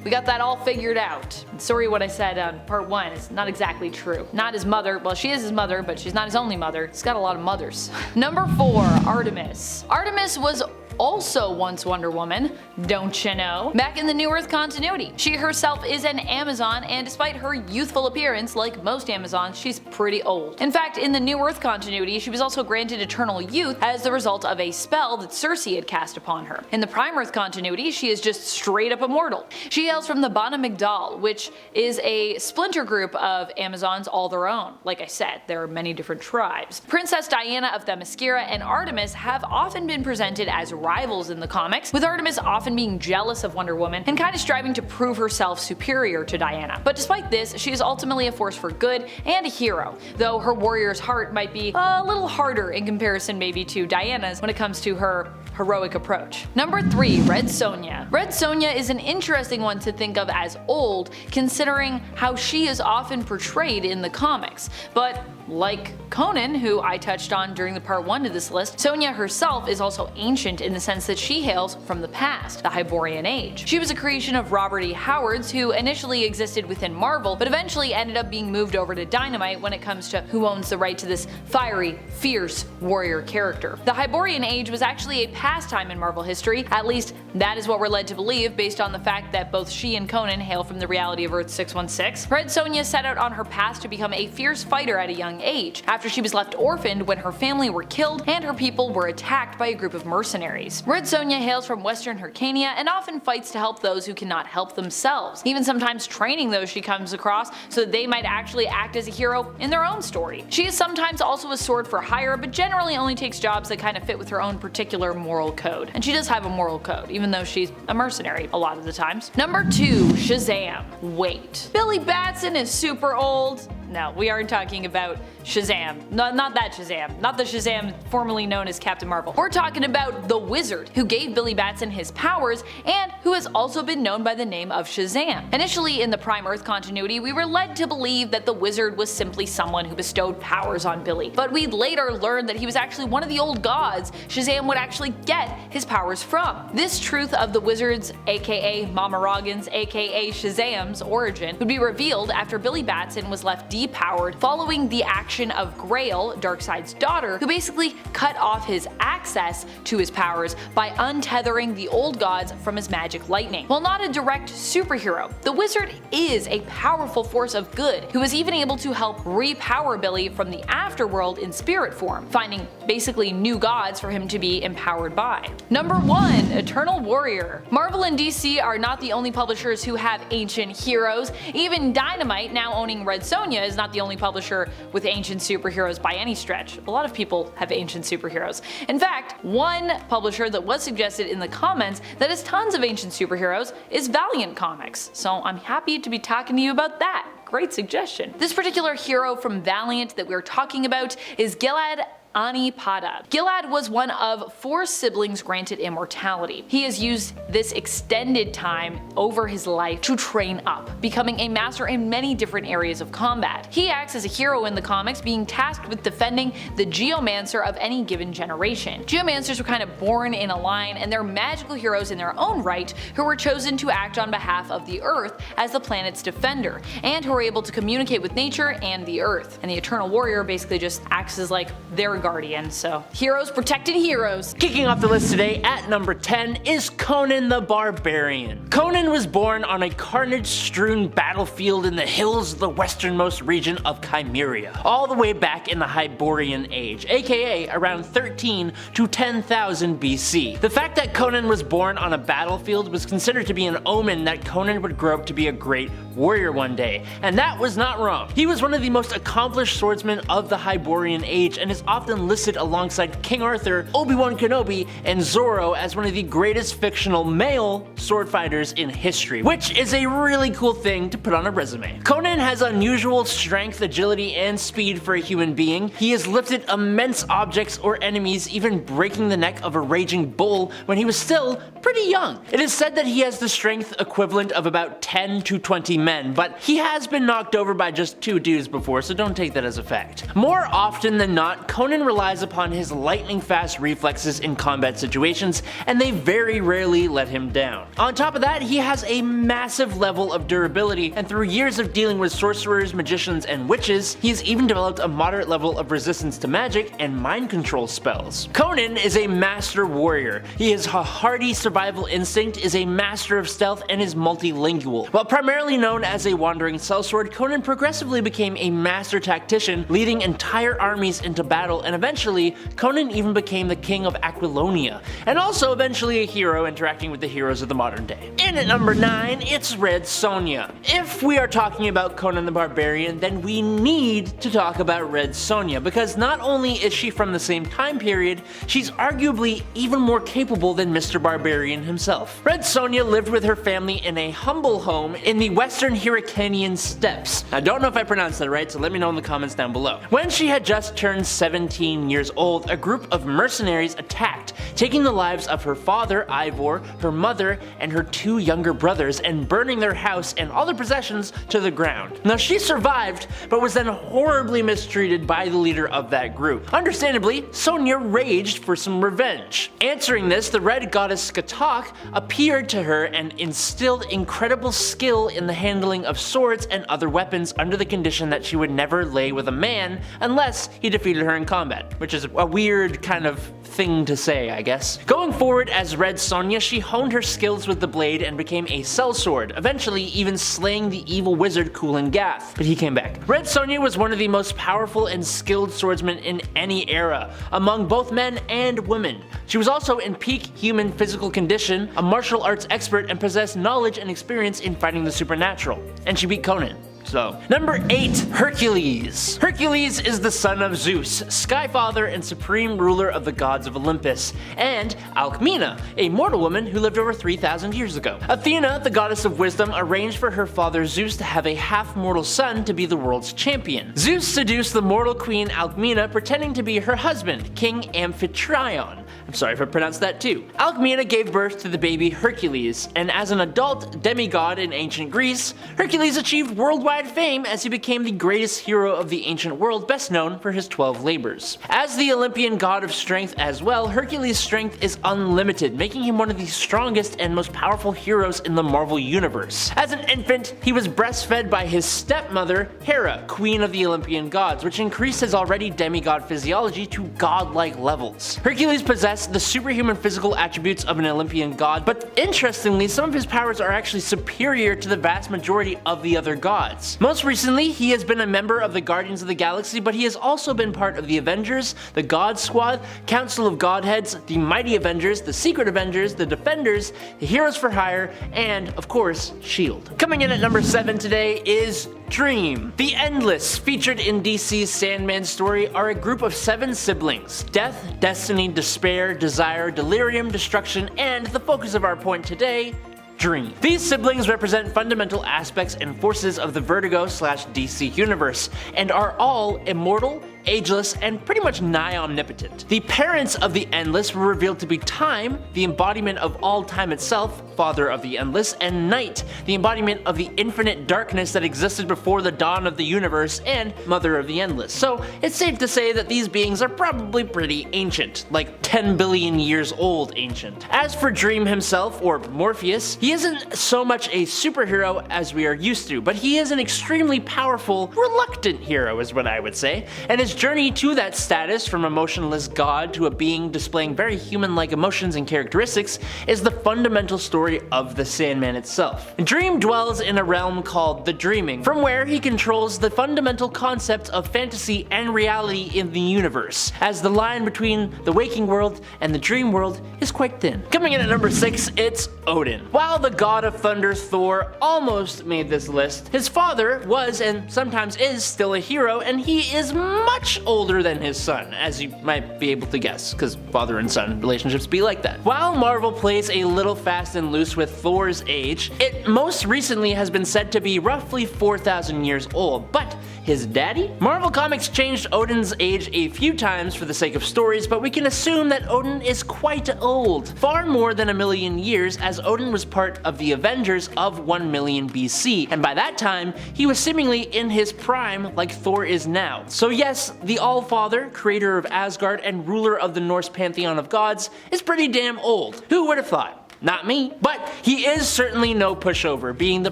we got that all figured out. Sorry what I said on part 1 is not exactly true. Not his mother, well she is his mother, but she's not his only mother. He's got a lot of mothers. Number 4, Artemis. Artemis was also once Wonder Woman, don't you know? Back in the New Earth continuity. She herself is an Amazon, and despite her youthful appearance, like most Amazons, she's pretty old. In fact, in the New Earth continuity, she was also granted eternal youth as the result of a spell that Circe had cast upon her. In the Prime Earth continuity, she is just straight up immortal. She hails from the Bana Migdal, which is a splinter group of Amazons all their own. Like I said, there are many different tribes. Princess Diana of Themyscira and Artemis have often been presented as rivals in the comics, with Artemis often being jealous of Wonder Woman and kind of striving to prove herself superior to Diana. But despite this, she is ultimately a force for good and a hero, though her warrior's heart might be a little harder in comparison maybe to Diana's when it comes to her heroic approach. Number 3, Red Sonja. Red Sonja is an interesting one to think of as old, considering how she is often portrayed in the comics, but like Conan, who I touched on during the part 1 of this list, Sonja herself is also ancient in the sense that she hails from the past, the Hyborian Age. She was a creation of Robert E. Howard's, who initially existed within Marvel, but eventually ended up being moved over to Dynamite when it comes to who owns the right to this fiery, fierce warrior character. The Hyborian Age was actually a pastime in Marvel history, at least that is what we're led to believe based on the fact that both she and Conan hail from the reality of Earth 616. Red Sonja set out on her path to become a fierce fighter at a young age, after she was left orphaned when her family were killed and her people were attacked by a group of mercenaries. Red Sonja hails from Western Hyrcania and often fights to help those who cannot help themselves, even sometimes training those she comes across so that they might actually act as a hero in their own story. She is sometimes also a sword for hire, but generally only takes jobs that kind of fit with her own particular moral code. And she does have a moral code, even though she's a mercenary a lot of the times. Number 2, Shazam. Wait. Billy Batson is super old? No, we aren't talking about Shazam. No, not that Shazam. Not the Shazam formerly known as Captain Marvel. We're talking about the Wizard, who gave Billy Batson his powers and who has also been known by the name of Shazam. Initially in the Prime Earth continuity, we were led to believe that the Wizard was simply someone who bestowed powers on Billy, but we'd later learned that he was actually one of the old gods Shazam would actually get his powers from. This truth of the Wizard's, aka Mama Roggins, aka Shazam's origin would be revealed after Billy Batson was left depowered following the action of Grail, Darkseid's daughter, who basically cut off his access to his powers by untethering the old gods from his magic lightning. While not a direct superhero, the Wizard is a powerful force of good who is even able to help repower Billy from the afterworld in spirit form, finding basically new gods for him to be empowered by. Number 1, Eternal Warrior. Marvel and DC are not the only publishers who have ancient heroes. Even Dynamite, now owning Red Sonja, is not the only publisher with ancient superheroes by any stretch. A lot of people have ancient superheroes. In fact, one publisher that was suggested in the comments that has tons of ancient superheroes is Valiant Comics, so I'm happy to be talking to you about that. Great suggestion. This particular hero from Valiant that we're talking about is Gilad Anipada. Gilad was one of 4 siblings granted immortality. He has used this extended time over his life to train up, becoming a master in many different areas of combat. He acts as a hero in the comics, being tasked with defending the Geomancer of any given generation. Geomancers were kind of born in a line, and they're magical heroes in their own right who were chosen to act on behalf of the Earth as the planet's defender, and who are able to communicate with nature and the Earth. And the Eternal Warrior basically just acts as like their guardian, so heroes protecting heroes. Kicking off the list today at number 10 is Conan the Barbarian. Conan was born on a carnage-strewn battlefield in the hills of the westernmost region of Chimeria, all the way back in the Hyborian Age, aka around 13 to 10,000 BC. The fact that Conan was born on a battlefield was considered to be an omen that Conan would grow up to be a great warrior one day, and that was not wrong. He was one of the most accomplished swordsmen of the Hyborian Age and is often listed alongside King Arthur, Obi-Wan Kenobi, and Zorro as one of the greatest fictional male sword fighters in history, which is a really cool thing to put on a resume. Conan has unusual strength, agility, and speed for a human being. He has lifted immense objects or enemies, even breaking the neck of a raging bull when he was still pretty young. It is said that he has the strength equivalent of about 10 to 20 men, but he has been knocked over by just 2 dudes before, so don't take that as a fact. More often than not, Conan relies upon his lightning-fast reflexes in combat situations, and they very rarely let him down. On top of that, he has a massive level of durability, and through years of dealing with sorcerers, magicians, and witches, he has even developed a moderate level of resistance to magic and mind control spells. Conan is a master warrior. He has a hardy survival instinct, is a master of stealth, and is multilingual. While primarily known as a wandering sellsword, Conan progressively became a master tactician, leading entire armies into battle, and eventually, Conan even became the king of Aquilonia, and also eventually a hero interacting with the heroes of the modern day. In at number 9, it's Red Sonja. If we are talking about Conan the Barbarian, then we need to talk about Red Sonja, because not only is she from the same time period, she's arguably even more capable than Mr. Barbarian himself. Red Sonja lived with her family in a humble home in the western Hyrcanian steppes. I don't know if I pronounced that right, so let me know in the comments down below. When she had just turned 17 years old, a group of mercenaries attacked, taking the lives of her father, Ivor, her mother, and her 2 younger brothers, and burning their house and all their possessions to the ground. Now she survived, but was then horribly mistreated by the leader of that group. Understandably, Sonja raged for some revenge. Answering this, the red goddess Cyttorak appeared to her and instilled incredible skill in the handling of swords and other weapons under the condition that she would never lay with a man unless he defeated her in combat, which is a weird kind of thing to say, I guess. Going forward as Red Sonja, she honed her skills with the blade and became a sellsword, eventually even slaying the evil wizard Kulan Gath, but he came back. Red Sonja was one of the most powerful and skilled swordsmen in any era, among both men and women. She was also in peak human physical condition, a martial arts expert, and possessed knowledge and experience in fighting the supernatural. And she beat Conan. So, number 8, Hercules. Hercules is the son of Zeus, Skyfather and supreme ruler of the gods of Olympus, and Alcmena, a mortal woman who lived over 3,000 years ago. Athena, the goddess of wisdom, arranged for her father Zeus to have a half-mortal son to be the world's champion. Zeus seduced the mortal queen Alcmena, pretending to be her husband, King Amphitryon. I'm sorry if I pronounced that too. Alcmena gave birth to the baby Hercules, and as an adult demigod in ancient Greece, Hercules achieved worldwide fame as he became the greatest hero of the ancient world, best known for his 12 labors. As the Olympian god of strength as well, Hercules' strength is unlimited, making him one of the strongest and most powerful heroes in the Marvel Universe. As an infant, he was breastfed by his stepmother, Hera, queen of the Olympian gods, which increased his already demigod physiology to godlike levels. Hercules possessed the superhuman physical attributes of an Olympian god, but interestingly, some of his powers are actually superior to the vast majority of the other gods. Most recently, he has been a member of the Guardians of the Galaxy, but he has also been part of the Avengers, the God Squad, Council of Godheads, the Mighty Avengers, the Secret Avengers, the Defenders, the Heroes for Hire, and, of course, S.H.I.E.L.D. Coming in at number 7 today is Dream. The Endless, featured in DC's Sandman story, are a group of 7 siblings: Death, Destiny, Despair, Desire, Delirium, Destruction, and the focus of our point today, Dream. These siblings represent fundamental aspects and forces of the Vertigo/DC universe, and are all immortal ageless, and pretty much nigh omnipotent. The parents of the Endless were revealed to be Time, the embodiment of all time itself, father of the Endless, and Night, the embodiment of the infinite darkness that existed before the dawn of the universe, and mother of the Endless. So it's safe to say that these beings are probably pretty ancient, like 10 billion years old ancient. As for Dream himself, or Morpheus, he isn't so much a superhero as we are used to, but he is an extremely powerful, reluctant hero is what I would say, and his journey to that status from emotionless god to a being displaying very human-like emotions and characteristics is the fundamental story of the Sandman itself. Dream dwells in a realm called the Dreaming, from where he controls the fundamental concept of fantasy and reality in the universe, as the line between the waking world and the dream world is quite thin. Coming in at number 6, it's Odin. While the god of thunder Thor almost made this list, his father was and sometimes is still a hero, and he is much older than his son, as you might be able to guess, because father and son relationships be like that. While Marvel plays a little fast and loose with Thor's age, it most recently has been said to be roughly 4,000 years old, but his daddy? Marvel Comics changed Odin's age a few times for the sake of stories, but we can assume that Odin is quite old, far more than a million years, as Odin was part of the Avengers of 1 million BC, and by that time, he was seemingly in his prime like Thor is now. So yes, the All-Father, creator of Asgard and ruler of the Norse pantheon of gods, is pretty damn old. Who would have thought? Not me. But he is certainly no pushover, being the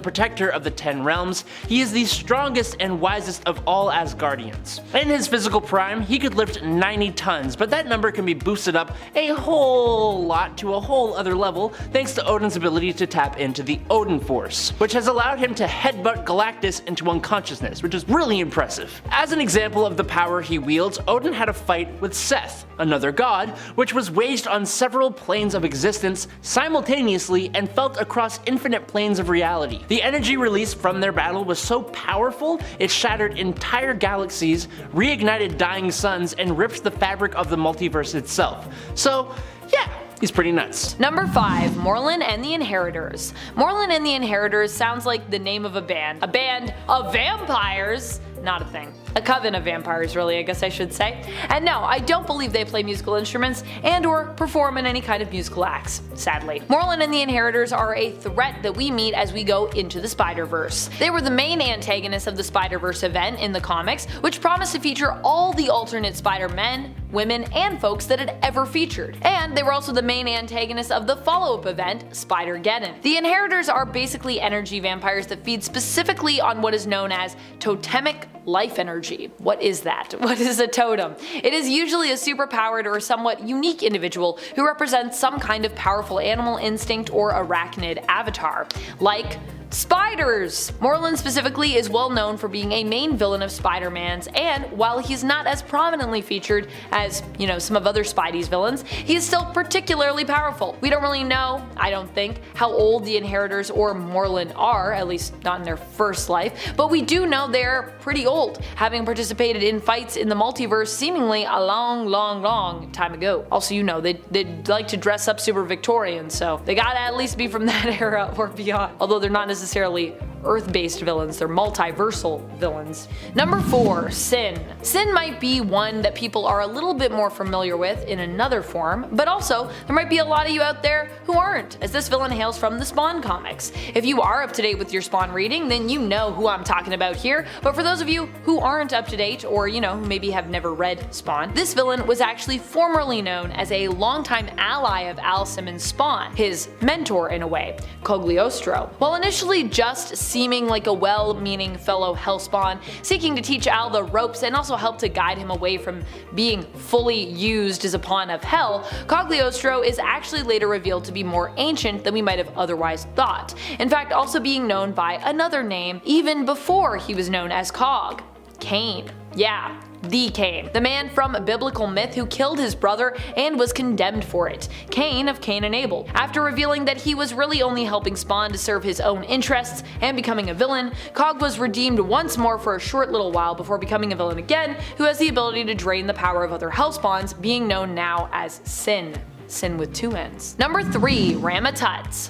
protector of the 10 realms. He is the strongest and wisest of all Asgardians. In his physical prime, he could lift 90 tons, but that number can be boosted up a whole lot to a whole other level thanks to Odin's ability to tap into the Odin Force, which has allowed him to headbutt Galactus into unconsciousness, which is really impressive. As an example of the power he wields, Odin had a fight with Seth, another god, which was waged on several planes of existence simultaneously and felt across infinite planes of reality. The energy released from their battle was so powerful, it shattered entire galaxies, reignited dying suns, and ripped the fabric of the multiverse itself. So, yeah. He's pretty nuts. Number 5, Moreland and the Inheritors. Moreland and the Inheritors sounds like the name of a band. A band of vampires? Not a thing. A coven of vampires, really, I guess I should say. And no, I don't believe they play musical instruments and or perform in any kind of musical acts, sadly. Moreland and the Inheritors are a threat that we meet as we go into the Spider-Verse. They were the main antagonists of the Spider-Verse event in the comics, which promised to feature all the alternate Spider-Men, women, and folks that had ever featured. And they were also the main antagonists of the follow-up event, Spider-Geddon. The Inheritors are basically energy vampires that feed specifically on what is known as totemic life energy. What is that? What is a totem? It is usually a superpowered or somewhat unique individual who represents some kind of powerful animal instinct or arachnid avatar, like spiders! Moreland specifically is well known for being a main villain of Spider-Man's, and while he's not as prominently featured as, some of other Spidey's villains, he is still particularly powerful. We don't really know, I don't think, how old the Inheritors or Moreland are, at least not in their first life, but we do know they're pretty old, having participated in fights in the multiverse seemingly a long time ago. Also, they'd like to dress up super Victorian, so they gotta at least be from that era or beyond, although they're not necessarily Earth-based villains, they're multiversal villains. Number 4, Sin. Sin might be one that people are a little bit more familiar with in another form, but also there might be a lot of you out there who aren't, as this villain hails from the Spawn comics. If you are up to date with your Spawn reading, then you know who I'm talking about here, but for those of you who aren't up to date or who maybe have never read Spawn, this villain was actually formerly known as a longtime ally of Al Simmons' Spawn, his mentor in a way, Cogliostro. While initially just seeming like a well-meaning fellow Hellspawn, seeking to teach Al the ropes and also help to guide him away from being fully used as a pawn of hell, Cogliostro is actually later revealed to be more ancient than we might have otherwise thought, in fact also being known by another name even before he was known as Cog. Cain. Yeah, the Cain, the man from biblical myth who killed his brother and was condemned for it, Cain of Cain and Abel. After revealing that he was really only helping Spawn to serve his own interests and becoming a villain, Cog was redeemed once more for a short little while before becoming a villain again, who has the ability to drain the power of other Hellspawns, being known now as Sin. sin with two ends. Number 3, Rama.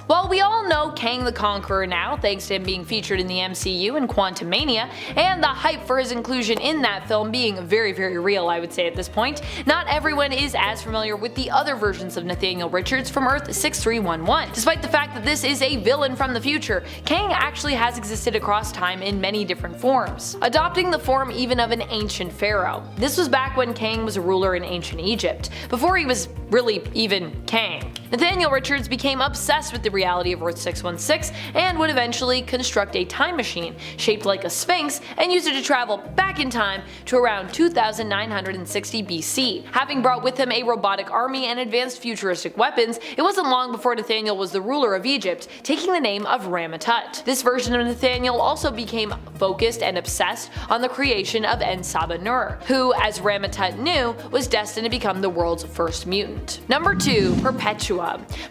Well, we all know Kang the Conqueror now, thanks to him being featured in the MCU and Quantumania, and the hype for his inclusion in that film being very, very real, I would say at this point. Not everyone is as familiar with the other versions of Nathaniel Richards from Earth 6311. Despite the fact that this is a villain from the future, Kang actually has existed across time in many different forms, adopting the form even of an ancient pharaoh. This was back when Kang was a ruler in ancient Egypt, before he was really even Kang. Nathaniel Richards became obsessed with the reality of Earth 616 and would eventually construct a time machine shaped like a sphinx and use it to travel back in time to around 2960 BC. Having brought with him a robotic army and advanced futuristic weapons, it wasn't long before Nathaniel was the ruler of Egypt, taking the name of Rama-Tut. This version of Nathaniel also became focused and obsessed on the creation of En-Saba-Nur, who, as Rama-Tut knew, was destined to become the world's first mutant. Number 2, Perpetua.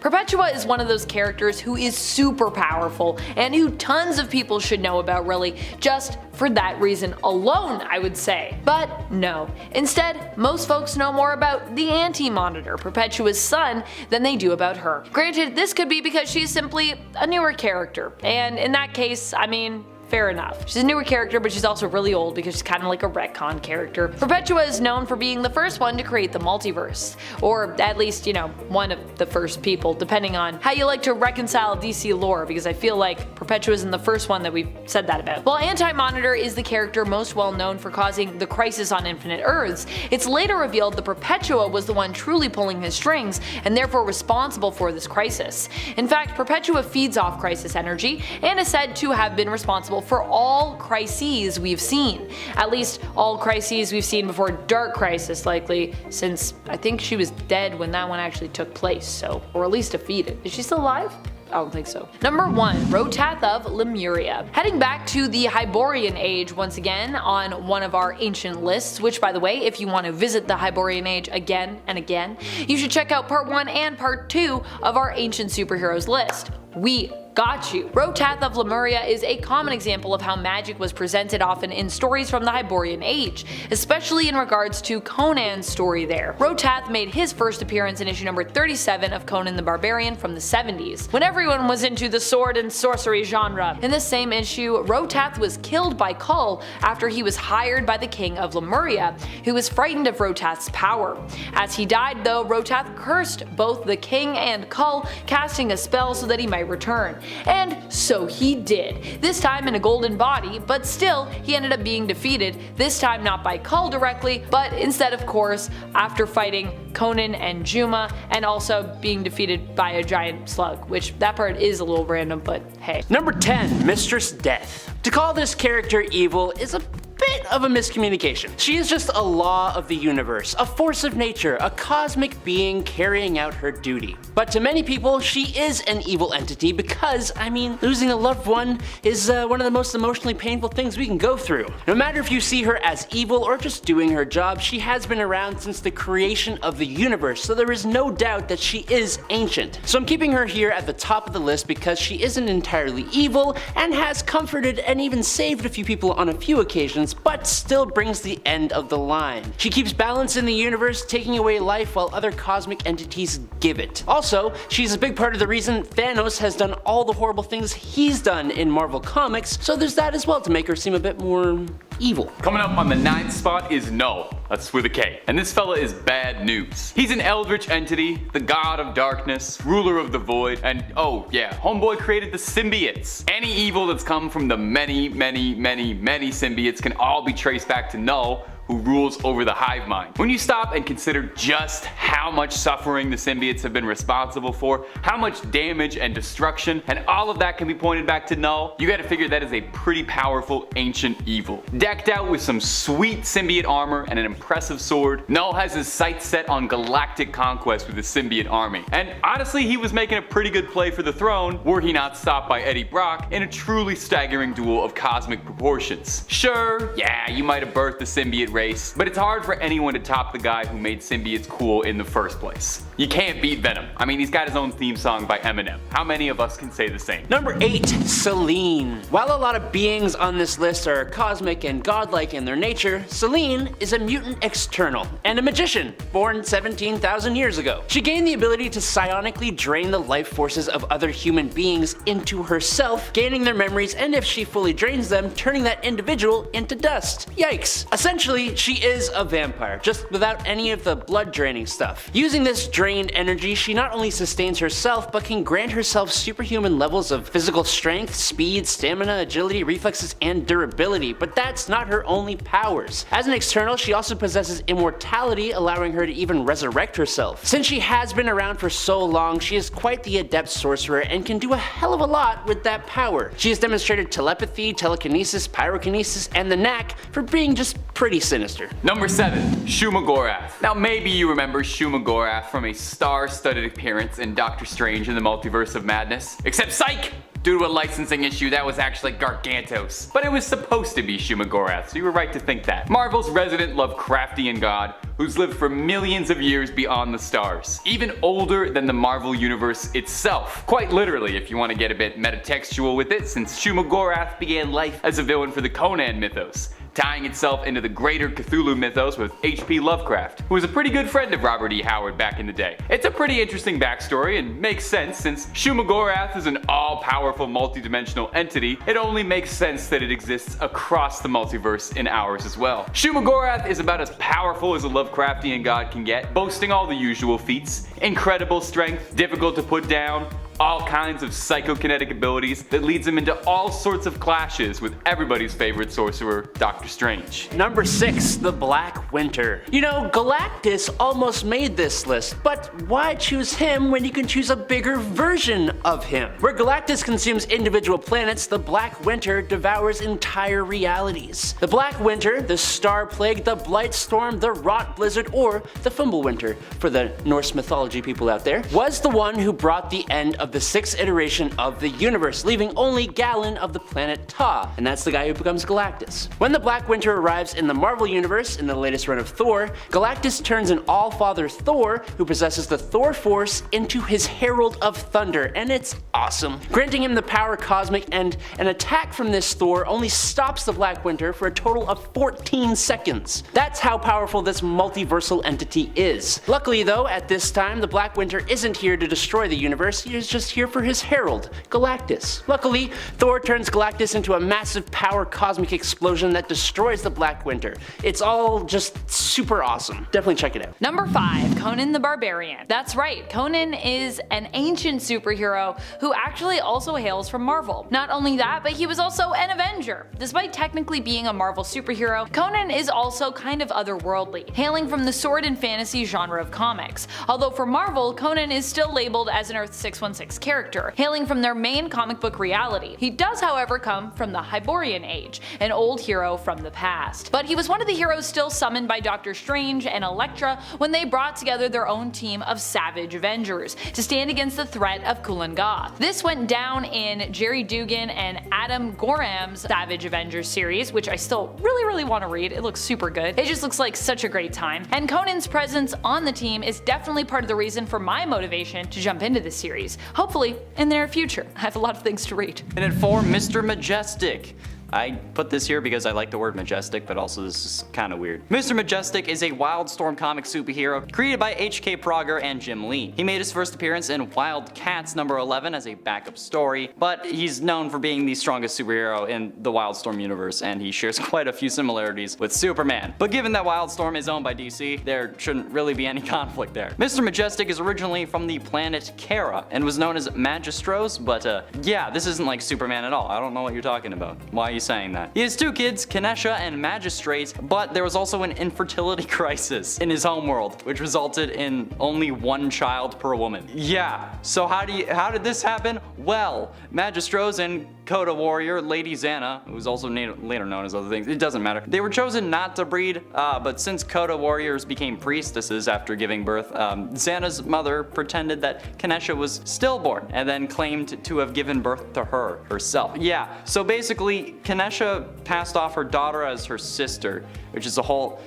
Perpetua is one of those characters who is super powerful and who tons of people should know about, really, just for that reason alone, I would say. But no. Instead, most folks know more about the Anti-Monitor, Perpetua's son, than they do about her. Granted, this could be because she's simply a newer character, and in that case, I mean, fair enough. She's a newer character, but she's also really old because she's kind of like a retcon character. Perpetua is known for being the first one to create the multiverse, or at least, you know, one of the first people, depending on how you like to reconcile DC lore, because I feel like Perpetua isn't the first one that we've said that about. While Anti-Monitor is the character most well known for causing the Crisis on Infinite Earths, it's later revealed that Perpetua was the one truly pulling his strings, and therefore responsible for this crisis. In fact, Perpetua feeds off Crisis energy, and is said to have been responsible for all crises we've seen. At least all crises we've seen before Dark Crisis, likely, since I think she was dead when that one actually took place, so, or at least defeated. Is she still alive? I don't think so. Number 1, Rotat of Lemuria. Heading back to the Hyborian Age once again on one of our ancient lists, which by the way, if you want to visit the Hyborian Age again and again, you should check out part 1 and part 2 of our ancient superheroes list. We got you. Rotat of Lemuria is a common example of how magic was presented often in stories from the Hyborian Age, especially in regards to Conan's story there. Rotat made his first appearance in issue number 37 of Conan the Barbarian from the 70s, when everyone was into the sword and sorcery genre. In this same issue, Rotat was killed by Knull after he was hired by the king of Lemuria, who was frightened of Rotat's power. As he died though, Rotat cursed both the king and Knull, casting a spell so that he might return. And so he did, this time in a golden body, but still he ended up being defeated, this time not by Knull directly, but instead of course after fighting Conan and Shuma, and also being defeated by a giant slug, which that part is a little random, but hey. Number 10, Mistress Death. To call this character evil is a bit of a miscommunication. She is just a law of the universe, a force of nature, a cosmic being carrying out her duty. But to many people, she is an evil entity because, I mean, losing a loved one is one of the most emotionally painful things we can go through. No matter if you see her as evil or just doing her job, she has been around since the creation of the universe, so there is no doubt that she is ancient. So I'm keeping her here at the top of the list because she isn't entirely evil and has comforted and even saved a few people on a few occasions, but still brings the end of the line. She keeps balance in the universe, taking away life while other cosmic entities give it. Also, she's a big part of the reason Thanos has done all the horrible things he's done in Marvel Comics, so there's that as well to make her seem a bit more evil. Coming up on the 9th spot is Knull. That's with a K. And this fella is bad news. He's an eldritch entity, the god of darkness, ruler of the void, and oh yeah, homeboy created the symbiotes. Any evil that's come from the many symbiotes can all be traced back to Knull, who rules over the hive mind. When you stop and consider just how much suffering the symbiotes have been responsible for, how much damage and destruction, and all of that can be pointed back to Knull, you gotta figure that is a pretty powerful ancient evil. Decked out with some sweet symbiote armor and an impressive sword, Knull has his sights set on galactic conquest with his symbiote army. And honestly, he was making a pretty good play for the throne were he not stopped by Eddie Brock in a truly staggering duel of cosmic proportions. Sure, yeah, you might have birthed the symbiote race, but it's hard for anyone to top the guy who made symbiotes cool in the first place. You can't beat Venom. I mean, he's got his own theme song by Eminem. How many of us can say the same? Number 8, Celine. While a lot of beings on this list are cosmic and godlike in their nature, Celine is a mutant external and a magician, born 17,000 years ago. She gained the ability to psionically drain the life forces of other human beings into herself, gaining their memories, and if she fully drains them, turning that individual into dust. Yikes. Essentially, she is a vampire, just without any of the blood draining stuff. Using this drained energy, she not only sustains herself, but can grant herself superhuman levels of physical strength, speed, stamina, agility, reflexes, and durability. But that's not her only powers. As an external, she also possesses immortality, allowing her to even resurrect herself. Since she has been around for so long, she is quite the adept sorcerer and can do a hell of a lot with that power. She has demonstrated telepathy, telekinesis, pyrokinesis, and the knack for being just pretty sinister. Number 7, Shuma Gorath. Now maybe you remember Shuma Gorath from a star-studded appearance in Doctor Strange in the Multiverse of Madness. Except psych! Due to a licensing issue, that was actually Gargantos. But it was supposed to be Shuma Gorath, so you were right to think that. Marvel's resident Lovecraftian god, who's lived for millions of years beyond the stars. Even older than the Marvel universe itself. Quite literally, if you want to get a bit metatextual with it, since Shuma Gorath began life as a villain for the Conan mythos, tying itself into the greater Cthulhu mythos with H.P. Lovecraft, who was a pretty good friend of Robert E. Howard back in the day. It's a pretty interesting backstory and makes sense since Shuma Gorath is an all-powerful multi-dimensional entity. It only makes sense that it exists across the multiverse in ours as well. Shuma Gorath is about as powerful as a Lovecraftian god can get, boasting all the usual feats: incredible strength, difficult to put down, all kinds of psychokinetic abilities that leads him into all sorts of clashes with everybody's favorite sorcerer, Doctor Strange. Number 6, the Black Winter. You know, Galactus almost made this list, but why choose him when you can choose a bigger version of him? Where Galactus consumes individual planets, the Black Winter devours entire realities. The Black Winter, the Star Plague, the Blight Storm, the Rot Blizzard, or the Fimbulwinter, for the Norse mythology people out there, was the one who brought the end of the 6th iteration of the universe, leaving only Galen of the planet Ta, and that's the guy who becomes Galactus. When the Black Winter arrives in the Marvel universe in the latest run of Thor, Galactus turns an all-father Thor, who possesses the Thor Force, into his Herald of Thunder, and it's awesome, granting him the power cosmic, and an attack from this Thor only stops the Black Winter for a total of 14 seconds. That's how powerful this multiversal entity is. Luckily though, at this time, the Black Winter isn't here to destroy the universe, he is just here for his herald, Galactus. Luckily, Thor turns Galactus into a massive power cosmic explosion that destroys the Black Winter. It's all just super awesome. Definitely check it out. Number 5, Conan the Barbarian. That's right, Conan is an ancient superhero who actually also hails from Marvel. Not only that, but he was also an Avenger. Despite technically being a Marvel superhero, Conan is also kind of otherworldly, hailing from the sword and fantasy genre of comics. Although for Marvel, Conan is still labeled as an Earth 616 character, hailing from their main comic book reality. He does, however, come from the Hyborian Age, an old hero from the past. But he was one of the heroes still summoned by Doctor Strange and Elektra when they brought together their own team of savage Avengers to stand against the threat of Kulan Gath. This went down in Jerry Dugan and Adam Gorham's Savage Avengers series, which I still really want to read. It looks super good. It just looks like such a great time. And Conan's presence on the team is definitely part of the reason for my motivation to jump into this series. Hopefully in the near future. I have a lot of things to read. And at 4, Mr. Majestic. I put this here because I like the word majestic, but also this is kind of weird. Mr. Majestic is a Wildstorm comic superhero created by H.K. Prager and Jim Lee. He made his first appearance in Wildcats number 11 as a backup story, but he's known for being the strongest superhero in the Wildstorm universe, and he shares quite a few similarities with Superman. But given that Wildstorm is owned by DC, there shouldn't really be any conflict there. Mr. Majestic is originally from the planet Kara and was known as Magistros, but yeah, this isn't like Superman at all. I don't know what you're talking about. Why are you saying that? He has 2 kids, Kanesha and Magistrate, but there was also an infertility crisis in his homeworld, which resulted in only 1 child per woman. Yeah, so how did this happen? Well, Magistros and Coda warrior Lady Xana, who was also later known as other things, it doesn't matter. They were chosen not to breed, but since Coda warriors became priestesses after giving birth, Xana's mother pretended that Ganesha was stillborn and then claimed to have given birth to her herself. Yeah, so basically Ganesha passed off her daughter as her sister, which is a whole...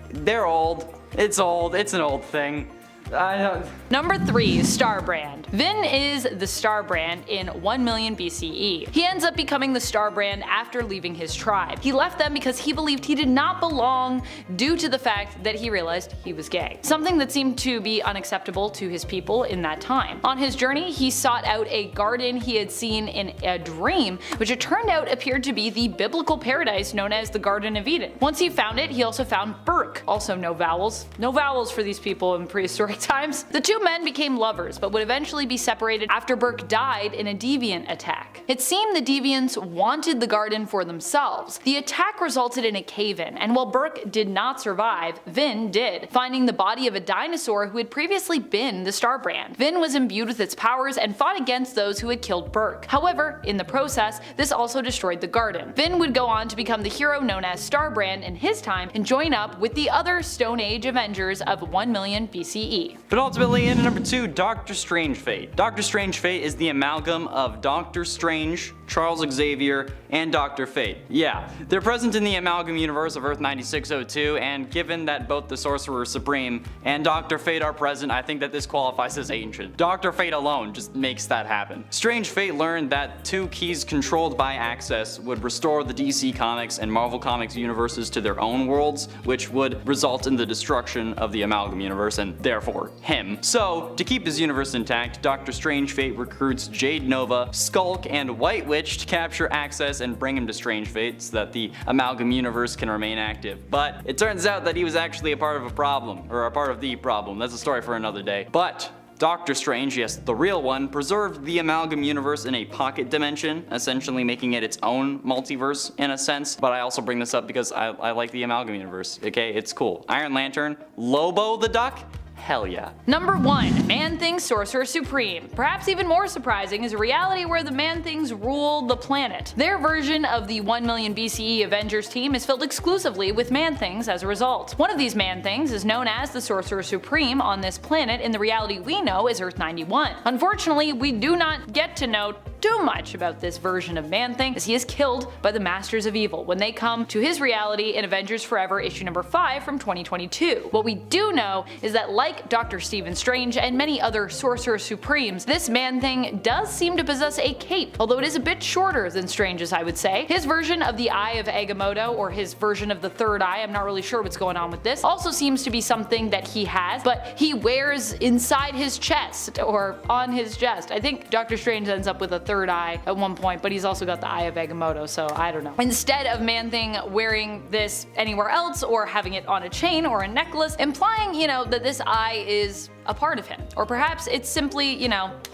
They're old. It's old. It's an old thing. I don't... Number 3, Starbrand. Vin is the Starbrand in 1 million BCE. He ends up becoming the Starbrand after leaving his tribe. He left them because he believed he did not belong due to the fact that he realized he was gay. Something that seemed to be unacceptable to his people in that time. On his journey, he sought out a garden he had seen in a dream, which it turned out appeared to be the biblical paradise known as the Garden of Eden. Once he found it, he also found Burke. Also no vowels. No vowels for these people in prehistoric times. The two men became lovers, but would eventually be separated after Burke died in a deviant attack. It seemed the deviants wanted the garden for themselves. The attack resulted in a cave-in, and while Burke did not survive, Vin did, finding the body of a dinosaur who had previously been the Starbrand. Vin was imbued with its powers and fought against those who had killed Burke. However, in the process, this also destroyed the garden. Vin would go on to become the hero known as Starbrand in his time and join up with the other Stone Age Avengers of 1 million BCE. But ultimately, in number 2, Doctor Strange Fate. Doctor Strange Fate is the amalgam of Doctor Strange, Charles Xavier, and Dr. Fate. Yeah, they're present in the amalgam universe of Earth 9602, and given that both the Sorcerer Supreme and Dr. Fate are present, I think that this qualifies as ancient. Dr. Fate alone just makes that happen. Strange Fate learned that 2 keys controlled by Access would restore the DC Comics and Marvel Comics universes to their own worlds, which would result in the destruction of the amalgam universe and therefore him. So, to keep his universe intact, Dr. Strange Fate recruits Jade Nova, Skulk, and White Witch to capture Access and bring him to Strange Fate so that the amalgam universe can remain active. But it turns out that he was actually a part of a problem, or a part of the problem. That's a story for another day. But Doctor Strange, yes, the real one, preserved the amalgam universe in a pocket dimension, essentially making it its own multiverse in a sense. But I also bring this up because I like the amalgam universe, okay? It's cool. Iron Lantern, Lobo the Duck, hell yeah. Number 1, Man-Thing Sorcerer Supreme. Perhaps even more surprising is a reality where the Man-Things rule the planet. Their version of the 1 million BCE Avengers team is filled exclusively with Man-Things as a result. One of these Man-Things is known as the Sorcerer Supreme on this planet in the reality we know as Earth 91. Unfortunately, we do not get to know too much about this version of Man-Thing, as he is killed by the Masters of Evil when they come to his reality in Avengers Forever issue number 5 from 2022. What we do know is that like Dr. Stephen Strange and many other Sorcerer Supremes, this Man-Thing does seem to possess a cape, although it is a bit shorter than Strange's, I would say. His version of the Eye of Agamotto, or his version of the third eye, I'm not really sure what's going on with this, also seems to be something that he has, but he wears inside his chest, or on his chest. I think Dr. Strange ends up with a third eye at one point, but he's also got the Eye of Agamotto, so I don't know. Instead of Man-Thing wearing this anywhere else, or having it on a chain or a necklace, implying, that this eye is a part of him. Or perhaps it's simply,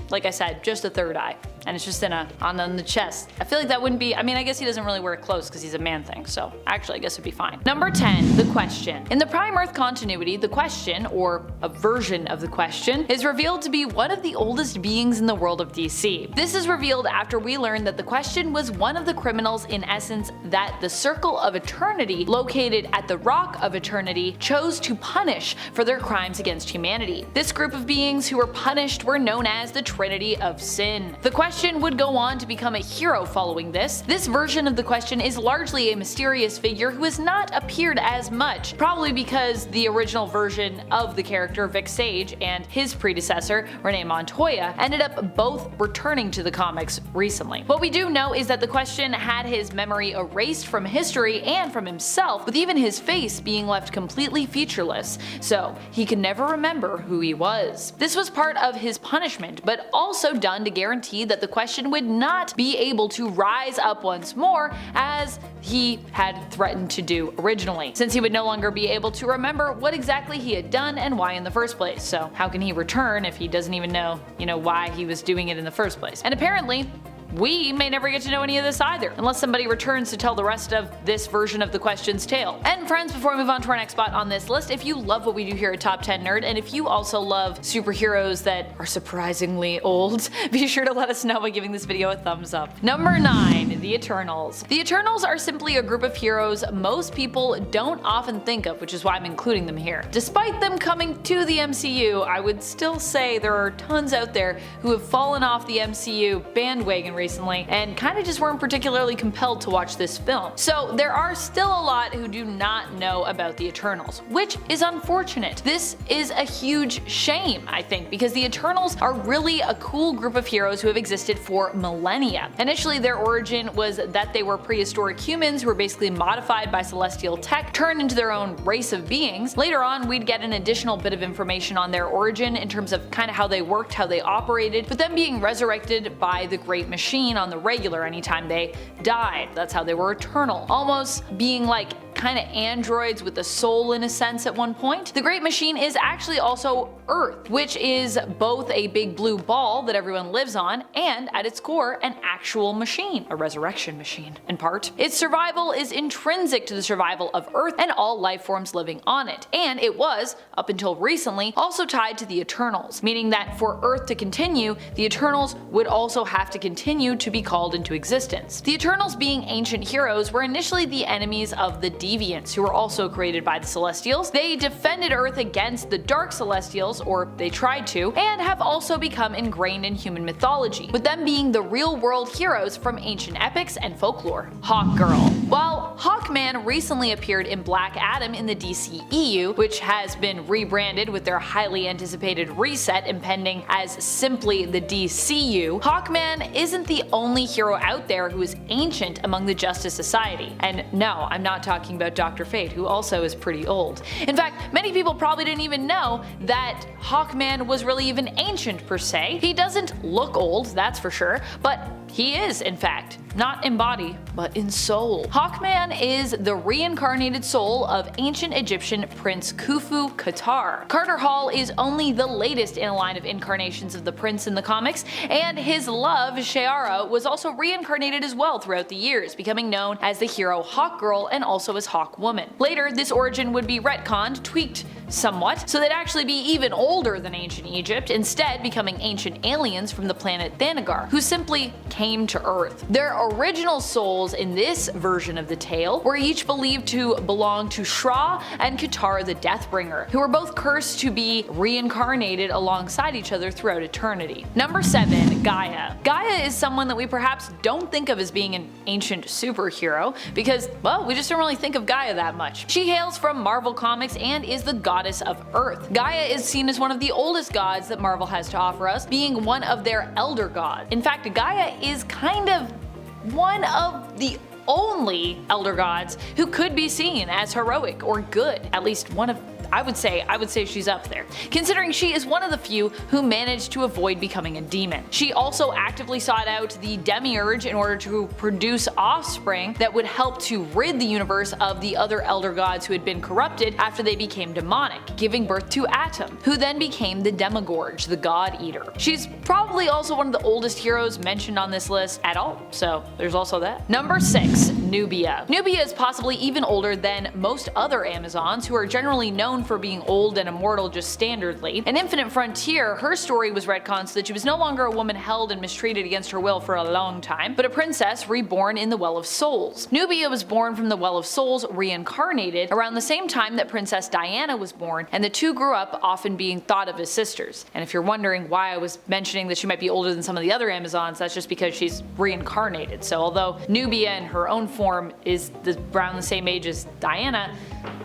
like I said, just a third eye, and it's just on the chest. I feel like that wouldn't be, I guess he doesn't really wear clothes because he's a Man-Thing, so actually I guess it'd be fine. Number 10, the Question. In the Prime Earth continuity, the Question, or a version of the Question, is revealed to be one of the oldest beings in the world of DC. This is revealed after we learn that the Question was one of the criminals in essence that the Circle of Eternity, located at the Rock of Eternity, chose to punish for their crimes against humanity. This group of beings who were punished were known as the Trinity of Sin. The Question would go on to become a hero following this. This version of the Question is largely a mysterious figure who has not appeared as much, probably because the original version of the character, Vic Sage, and his predecessor, Renee Montoya, ended up both returning to the comics recently. What we do know is that the Question had his memory erased from history and from himself, with even his face being left completely featureless, so he could never remember who he was. This was part of his punishment, but also done to guarantee that the Question would not be able to rise up once more as he had threatened to do originally, since he would no longer be able to remember what exactly he had done and why in the first place. So how can he return if he doesn't even know, why he was doing it in the first place? And apparently, we may never get to know any of this either, unless somebody returns to tell the rest of this version of the question's tale. And friends, before we move on to our next spot on this list, if you love what we do here at Top 10 Nerd, and if you also love superheroes that are surprisingly old, be sure to let us know by giving this video a thumbs up. Number 9. The Eternals. The Eternals are simply a group of heroes most people don't often think of, which is why I'm including them here. Despite them coming to the MCU, I would still say there are tons out there who have fallen off the MCU bandwagon recently and kind of just weren't particularly compelled to watch this film. So there are still a lot who do not know about the Eternals, which is unfortunate. This is a huge shame, I think, because the Eternals are really a cool group of heroes who have existed for millennia. Initially, their origin was that they were prehistoric humans who were basically modified by celestial tech, turned into their own race of beings. Later on, we'd get an additional bit of information on their origin in terms of kind of how they worked, how they operated, but them being resurrected by the Great Machine on the regular anytime they died. That's how they were eternal, almost being like kind of androids with a soul in a sense at one point. The Great Machine is actually also Earth, which is both a big blue ball that everyone lives on and at its core an actual machine, a resurrection machine in part. Its survival is intrinsic to the survival of Earth and all life forms living on it, and it was, up until recently, also tied to the Eternals, meaning that for Earth to continue, the Eternals would also have to continue to be called into existence. The Eternals, being ancient heroes, were initially the enemies of the Deviants, who were also created by the Celestials. They defended Earth against the Dark Celestials, or they tried to, and have also become ingrained in human mythology, with them being the real-world heroes from ancient epics and folklore. Hawkgirl. While Hawkman recently appeared in Black Adam in the DCEU, which has been rebranded with their highly anticipated reset impending as simply the DCU, Hawkman isn't the only hero out there who is ancient among the Justice Society. And no, I'm not talking about Dr. Fate, who also is pretty old. In fact, many people probably didn't even know that Hawkman was really even ancient per se. He doesn't look old, that's for sure, but he is, in fact, not in body, but in soul. Hawkman is the reincarnated soul of ancient Egyptian Prince Khufu Qatar. Carter Hall is only the latest in a line of incarnations of the prince in the comics, and his love, Sheara, was also reincarnated as well throughout the years, becoming known as the hero Hawkgirl and also as Hawkwoman. Later, this origin would be retconned, tweaked somewhat, so they'd actually be even older than ancient Egypt, instead becoming ancient aliens from the planet Thanagar, who simply came to Earth. Their original souls in this version of the tale were each believed to belong to Shra and Qatar the Deathbringer, who were both cursed to be reincarnated alongside each other throughout eternity. Number 7. Gaia. Gaia is someone that we perhaps don't think of as being an ancient superhero because, well, we just don't really think of Gaia that much. She hails from Marvel Comics and is the goddess of Earth. Gaia is seen as one of the oldest gods that Marvel has to offer us, being one of their elder gods. In fact, Gaia is kind of one of the only elder gods who could be seen as heroic or good. At least one of, I would say she's up there, considering she is one of the few who managed to avoid becoming a demon. She also actively sought out the demiurge in order to produce offspring that would help to rid the universe of the other elder gods who had been corrupted after they became demonic, giving birth to Atom, who then became the Demigorge, the God Eater. She's probably also one of the oldest heroes mentioned on this list at all, so there's also that. Number 6. Nubia. Nubia is possibly even older than most other Amazons, who are generally known for being old and immortal just standardly. In Infinite Frontier, her story was retconned so that she was no longer a woman held and mistreated against her will for a long time, but a princess reborn in the Well of Souls. Nubia was born from the Well of Souls reincarnated around the same time that Princess Diana was born, and the two grew up often being thought of as sisters. And if you're wondering why I was mentioning that she might be older than some of the other Amazons, that's just because she's reincarnated. So although Nubia in her own form is around the same age as Diana,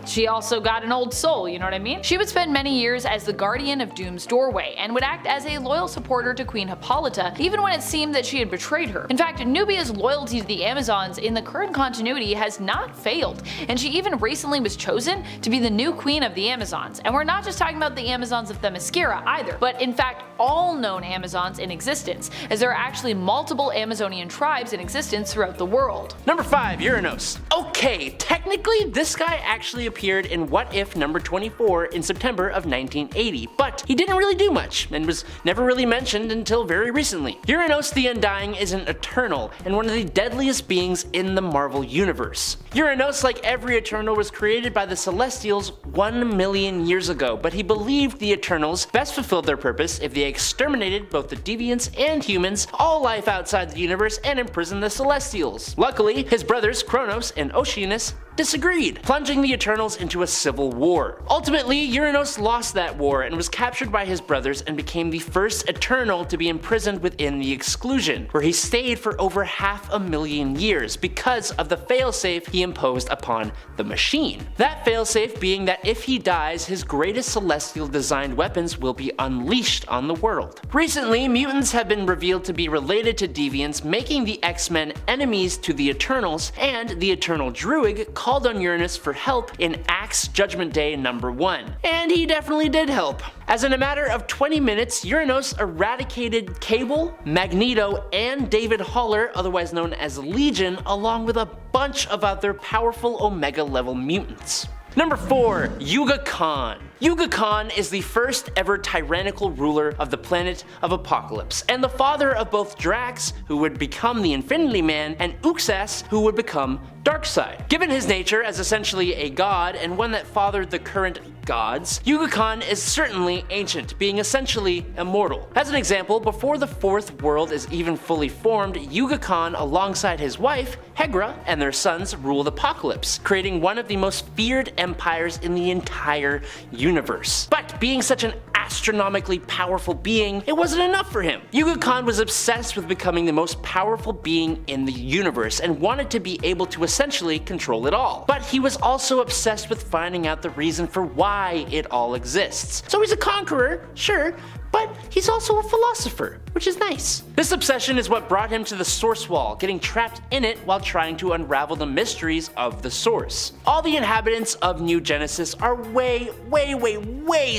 she also got an old soul, you know what I mean? She would spend many years as the guardian of Doom's doorway, and would act as a loyal supporter to Queen Hippolyta, even when it seemed that she had betrayed her. In fact, Nubia's loyalty to the Amazons in the current continuity has not failed, and she even recently was chosen to be the new queen of the Amazons. And we're not just talking about the Amazons of Themyscira either, but in fact all known Amazons in existence, as there are actually multiple Amazonian tribes in existence throughout the world. Number 5. 5, Uranos. Okay, technically this guy actually appeared in What If number 24 in September of 1980, but he didn't really do much and was never really mentioned until very recently. Uranos the Undying is an Eternal and one of the deadliest beings in the Marvel Universe. Uranos, like every Eternal, was created by the Celestials 1 million years ago, but he believed the Eternals best fulfilled their purpose if they exterminated both the deviants and humans, all life outside the universe, and imprisoned the Celestials. Luckily, his brothers Kronos and Oceanus disagreed, plunging the Eternals into a civil war. Ultimately, Uranos lost that war and was captured by his brothers and became the first Eternal to be imprisoned within the Exclusion, where he stayed for over 500,000 years because of the failsafe he imposed upon the machine. That failsafe being that if he dies, his greatest celestial designed weapons will be unleashed on the world. Recently, mutants have been revealed to be related to deviants, making the X-Men enemies to the Eternals, and the Eternal Druid called on Uranus for help in Axe Judgment Day number 1. And he definitely did help. As in a matter of 20 minutes, Uranos eradicated Cable, Magneto, and David Haller, otherwise known as Legion, along with a bunch of other powerful Omega level mutants. Number 4, Yuga Khan. Yuga Khan is the first ever tyrannical ruler of the planet of Apocalypse, and the father of both Drax, who would become the Infinity Man, and Uxas, who would become Darkseid. Given his nature as essentially a god and one that fathered the current gods, Yuga Khan is certainly ancient, being essentially immortal. As an example, before the fourth world is even fully formed, Yuga Khan alongside his wife, Hegra, and their sons ruled Apocalypse, creating one of the most feared empires in the entire universe. But being such an astronomically powerful being, it wasn't enough for him. Yuga Khan was obsessed with becoming the most powerful being in the universe and wanted to be able to essentially control it all. But he was also obsessed with finding out the reason for why it all exists. So he's a conqueror, sure, but he's also a philosopher, which is nice. This obsession is what brought him to the Source Wall, getting trapped in it while trying to unravel the mysteries of the Source. All the inhabitants of New Genesis are way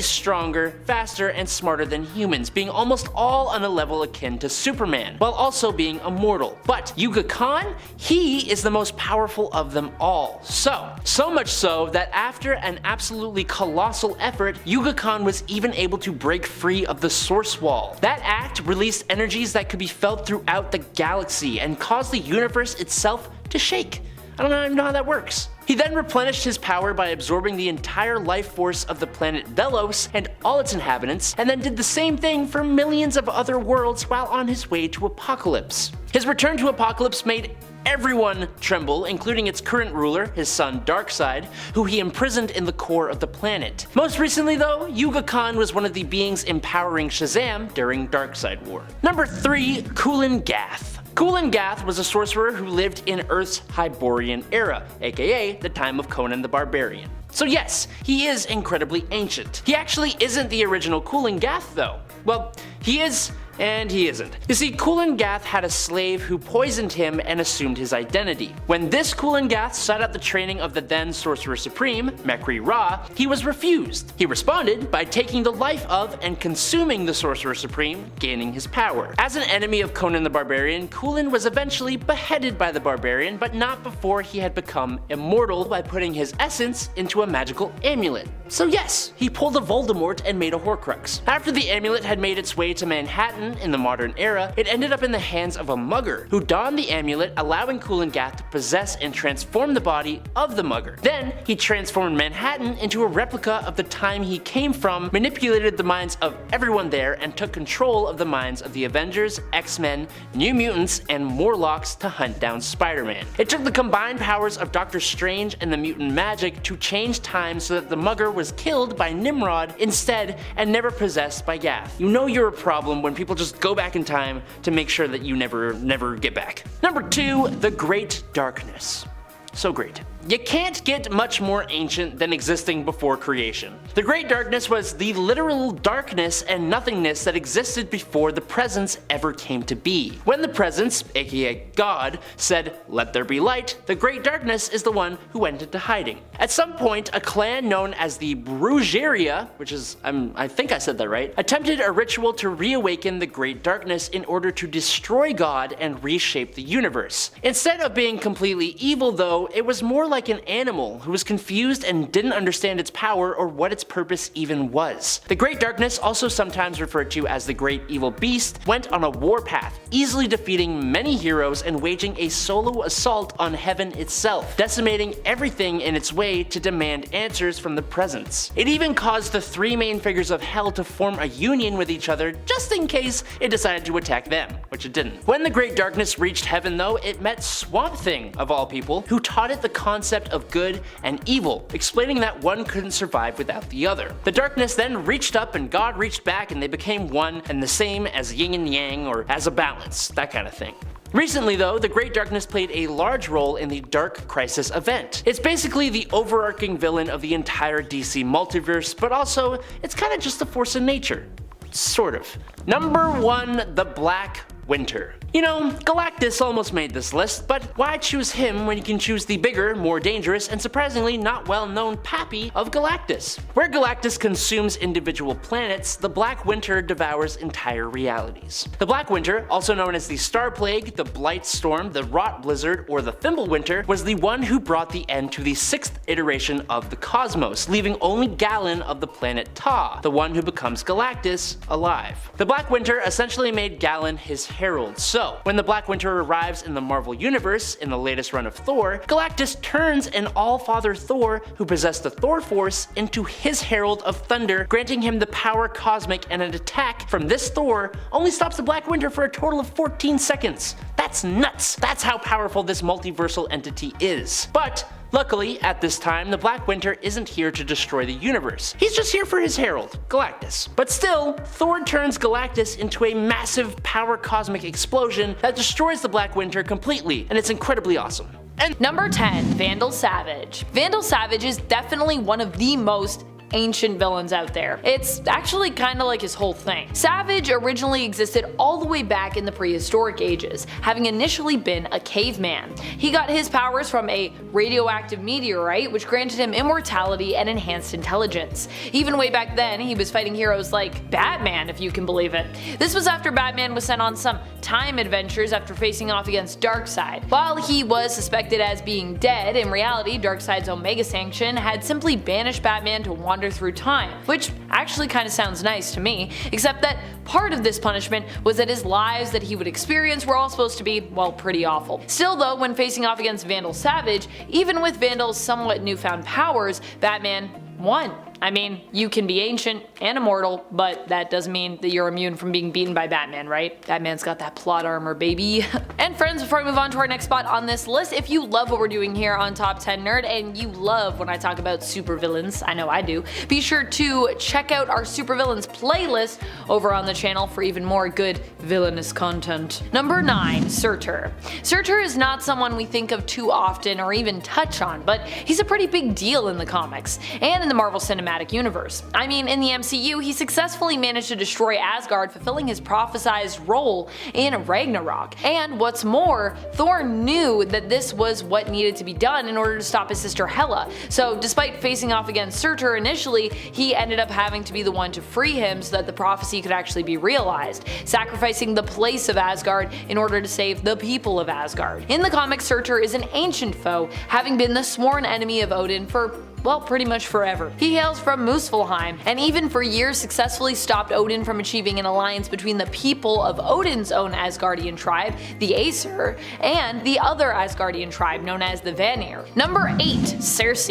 stronger, faster, and smarter than humans, being almost all on a level akin to Superman, while also being immortal. But Yuga Khan, he is the most powerful of them all. So much so that after an absolutely colossal effort, Yuga Khan was even able to break free of the Source Wall. That act released energies that could be felt throughout the galaxy and caused the universe itself to shake. I don't even know how that works. He then replenished his power by absorbing the entire life force of the planet Velos and all its inhabitants, and then did the same thing for millions of other worlds while on his way to Apocalypse. His return to Apocalypse made everyone tremble, including its current ruler, his son Darkseid, who he imprisoned in the core of the planet. Most recently though, Yuga Khan was one of the beings empowering Shazam during Darkseid War. Number 3, Kulan Gath. Kulan Gath was a sorcerer who lived in Earth's Hyborian era, aka the time of Conan the Barbarian. So yes, he is incredibly ancient. He actually isn't the original Kulan Gath though. Well, he is, and he isn't. You see, Kulan Gath had a slave who poisoned him and assumed his identity. When this Kulan Gath sought out the training of the then Sorcerer Supreme, Mekri Ra, he was refused. He responded by taking the life of and consuming the Sorcerer Supreme, gaining his power. As an enemy of Conan the Barbarian, Kulan was eventually beheaded by the Barbarian, but not before he had become immortal by putting his essence into a magical amulet. So yes, he pulled a Voldemort and made a Horcrux. After the amulet had made its way to Manhattan in the modern era, it ended up in the hands of a mugger, who donned the amulet, allowing Kulan Gath to possess and transform the body of the mugger. Then, he transformed Manhattan into a replica of the time he came from, manipulated the minds of everyone there, and took control of the minds of the Avengers, X-Men, New Mutants, and Morlocks to hunt down Spider-Man. It took the combined powers of Doctor Strange and the mutant magic to change time so that the mugger was killed by Nimrod instead and never possessed by Gath. You know you're a problem when people just go back in time to make sure that you never get back. Number 2, the Great Darkness. So great. You can't get much more ancient than existing before creation. The Great Darkness was the literal darkness and nothingness that existed before the Presence ever came to be. When the Presence, aka God, said, "Let there be light," the Great Darkness is the one who went into hiding. At some point, a clan known as the Brujeria, which is, I think I said that right, attempted a ritual to reawaken the Great Darkness in order to destroy God and reshape the universe. Instead of being completely evil though, it was more like an animal who was confused and didn't understand its power or what its purpose even was. The Great Darkness, also sometimes referred to as the Great Evil Beast, went on a warpath, easily defeating many heroes and waging a solo assault on heaven itself, decimating everything in its way to demand answers from the Presence. It even caused the three main figures of hell to form a union with each other just in case it decided to attack them, which it didn't. When the Great Darkness reached heaven though, it met Swamp Thing, of all people, who taught it the concept of good and evil, explaining that one couldn't survive without the other. The darkness then reached up and God reached back and they became one and the same as yin and yang, or as a balance, that kind of thing. Recently though, the Great Darkness played a large role in the Dark Crisis event. It's basically the overarching villain of the entire DC multiverse, but also it's kind of just a force of nature. Sort of. Number 1, the Black Winter. You know, Galactus almost made this list, but why choose him when you can choose the bigger, more dangerous, and surprisingly not well-known Pappy of Galactus? Where Galactus consumes individual planets, the Black Winter devours entire realities. The Black Winter, also known as the Star Plague, the Blight Storm, the Rot Blizzard, or the Thimble Winter, was the one who brought the end to the 6th iteration of the cosmos, leaving only Galen of the planet Ta, the one who becomes Galactus, alive. The Black Winter essentially made Galen his herald, so when the Black Winter arrives in the Marvel Universe in the latest run of Thor, Galactus turns an All-Father Thor who possessed the Thor Force into his Herald of Thunder, granting him the power cosmic, and an attack from this Thor only stops the Black Winter for a total of 14 seconds. That's nuts! That's how powerful this multiversal entity is. But luckily, at this time, the Black Winter isn't here to destroy the universe. He's just here for his herald, Galactus. But still, Thor turns Galactus into a massive power cosmic explosion that destroys the Black Winter completely, and it's incredibly awesome. And number 10, Vandal Savage. Vandal Savage is definitely one of the most ancient villains out there. It's actually kind of like his whole thing. Savage originally existed all the way back in the prehistoric ages, having initially been a caveman. He got his powers from a radioactive meteorite which granted him immortality and enhanced intelligence. Even way back then, he was fighting heroes like Batman, if you can believe it. This was after Batman was sent on some time adventures after facing off against Darkseid. While he was suspected as being dead, in reality Darkseid's Omega Sanction had simply banished Batman to wander through time, which actually kind of sounds nice to me, except that part of this punishment was that his lives that he would experience were all supposed to be, well, pretty awful. Still though, when facing off against Vandal Savage, even with Vandal's somewhat newfound powers, Batman won. I mean, you can be ancient and immortal, but that doesn't mean that you're immune from being beaten by Batman, right? Batman's got that plot armor, baby. And friends, before we move on to our next spot on this list, if you love what we're doing here on Top 10 Nerd, and you love when I talk about supervillains, I know I do, be sure to check out our supervillains playlist over on the channel for even more good villainous content. Number 9, Surtur. Surtur is not someone we think of too often or even touch on, but he's a pretty big deal in the comics, and in the Marvel Cinematic Universe. I mean, in the MCU, he successfully managed to destroy Asgard, fulfilling his prophesized role in Ragnarok. And what's more, Thor knew that this was what needed to be done in order to stop his sister Hela. So despite facing off against Surtur initially, he ended up having to be the one to free him so that the prophecy could actually be realized, sacrificing the place of Asgard in order to save the people of Asgard. In the comics, Surtur is an ancient foe, having been the sworn enemy of Odin for, well, pretty much forever. He hails from Muspelheim, and even for years successfully stopped Odin from achieving an alliance between the people of Odin's own Asgardian tribe, the Aesir, and the other Asgardian tribe known as the Vanir. Number 8, Circe.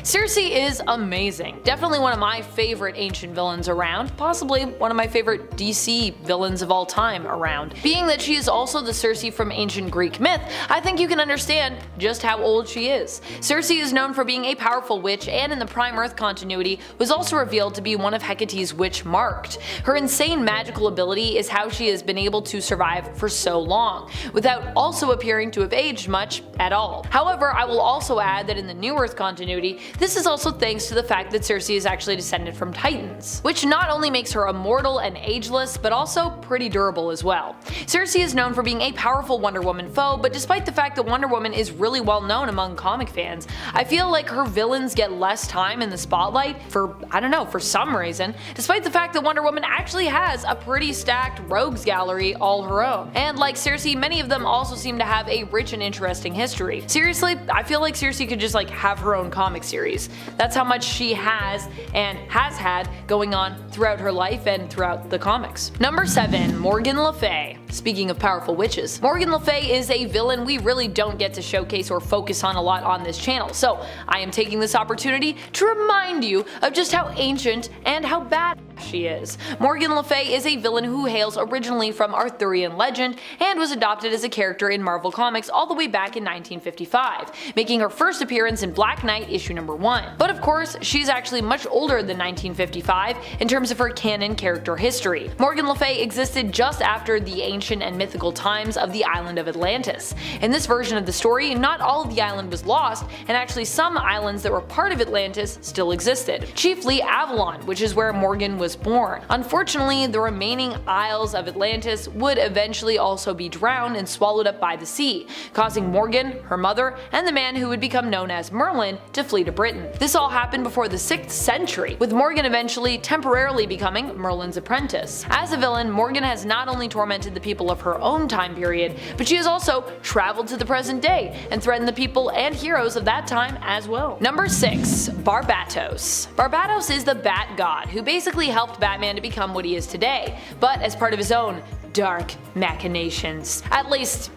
Circe is amazing. Definitely one of my favorite ancient villains around, possibly one of my favorite DC villains of all time around. Being that she is also the Circe from ancient Greek myth, I think you can understand just how old she is. Circe is known for being a powerful witch witch and in the Prime Earth continuity, was also revealed to be one of Hecate's witch marked. Her insane magical ability is how she has been able to survive for so long, without also appearing to have aged much at all. However, I will also add that in the New Earth continuity, this is also thanks to the fact that Circe is actually descended from Titans, which not only makes her immortal and ageless, but also pretty durable as well. Circe is known for being a powerful Wonder Woman foe, but despite the fact that Wonder Woman is really well known among comic fans, I feel like her villains get less time in the spotlight for, I don't know, for some reason, despite the fact that Wonder Woman actually has a pretty stacked rogues gallery all her own. And like Circe, many of them also seem to have a rich and interesting history. Seriously, I feel like Circe could just have her own comic series. That's how much she has and has had going on throughout her life and throughout the comics. Number 7. Morgan Le Fay. Speaking of powerful witches, Morgan Le Fay is a villain we really don't get to showcase or focus on a lot on this channel, so I am taking this opportunity to remind you of just how ancient and how bad she is. Morgan Le Fay is a villain who hails originally from Arthurian legend and was adopted as a character in Marvel Comics all the way back in 1955, making her first appearance in Black Knight issue number 1. But of course, she's actually much older than 1955 in terms of her canon character history. Morgan Le Fay existed just after the ancient and mythical times of the island of Atlantis. In this version of the story, not all of the island was lost, and actually some islands that were part of Atlantis still existed, chiefly Avalon, which is where Morgan was born. Unfortunately, the remaining isles of Atlantis would eventually also be drowned and swallowed up by the sea, causing Morgan, her mother, and the man who would become known as Moreland to flee to Britain. This all happened before the 6th century, with Morgan eventually temporarily becoming Merlin's apprentice. As a villain, Morgan has not only tormented the people of her own time period, but she has also traveled to the present day and threatened the people and heroes of that time as well. Number 6. Barbatos. Barbatos is the Bat God, who basically helped Batman to become what he is today, but as part of his own dark machinations. At least,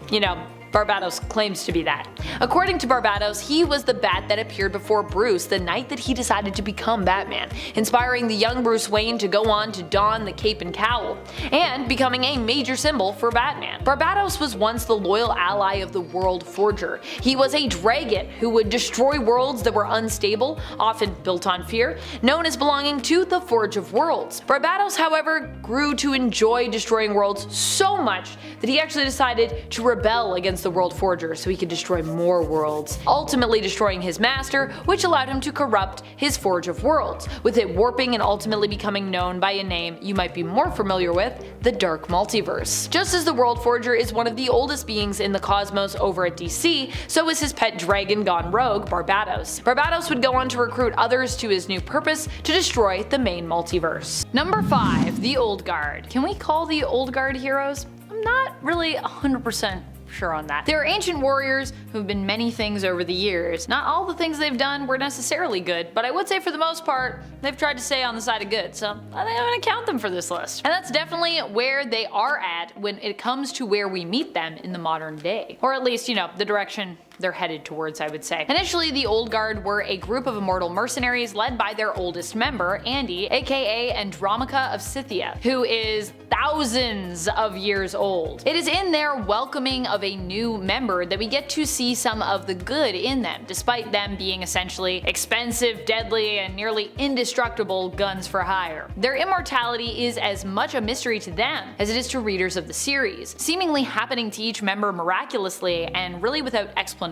Barbatos claims to be that. According to Barbatos, he was the bat that appeared before Bruce the night that he decided to become Batman, inspiring the young Bruce Wayne to go on to don the cape and cowl, and becoming a major symbol for Batman. Barbatos was once the loyal ally of the World Forger. He was a dragon who would destroy worlds that were unstable, often built on fear, known as belonging to the Forge of Worlds. Barbatos, however, grew to enjoy destroying worlds so much that he actually decided to rebel against the World Forger so he could destroy more worlds, ultimately destroying his master, which allowed him to corrupt his Forge of Worlds, with it warping and ultimately becoming known by a name you might be more familiar with, the Dark Multiverse. Just as the World Forger is one of the oldest beings in the cosmos over at DC, so is his pet dragon gone rogue, Barbatos. Barbatos would go on to recruit others to his new purpose to destroy the main multiverse. Number 5. The Old Guard. Can we call the Old Guard heroes? I'm not really 100% sure on that. They're ancient warriors who've been many things over the years. Not all the things they've done were necessarily good, but I would say for the most part, they've tried to stay on the side of good, so I think I'm gonna count them for this list. And that's definitely where they are at when it comes to where we meet them in the modern day. Or at least, the direction they're headed towards, I would say. Initially, the Old Guard were a group of immortal mercenaries led by their oldest member, Andy, aka Andromaca of Scythia, who is thousands of years old. It is in their welcoming of a new member that we get to see some of the good in them, despite them being essentially expensive, deadly, and nearly indestructible guns for hire. Their immortality is as much a mystery to them as it is to readers of the series, seemingly happening to each member miraculously and really without explanation.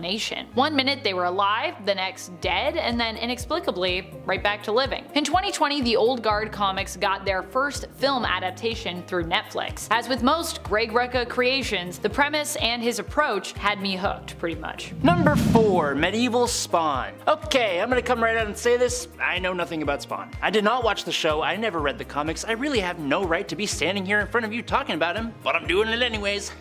One minute they were alive, the next dead, and then inexplicably right back to living. In 2020, the Old Guard comics got their first film adaptation through Netflix. As with most Greg Rucka creations, the premise and his approach had me hooked, pretty much. Number 4. Medieval Spawn. Okay, I'm gonna come right out and say this, I know nothing about Spawn. I did not watch the show, I never read the comics, I really have no right to be standing here in front of you talking about him, but I'm doing it anyways.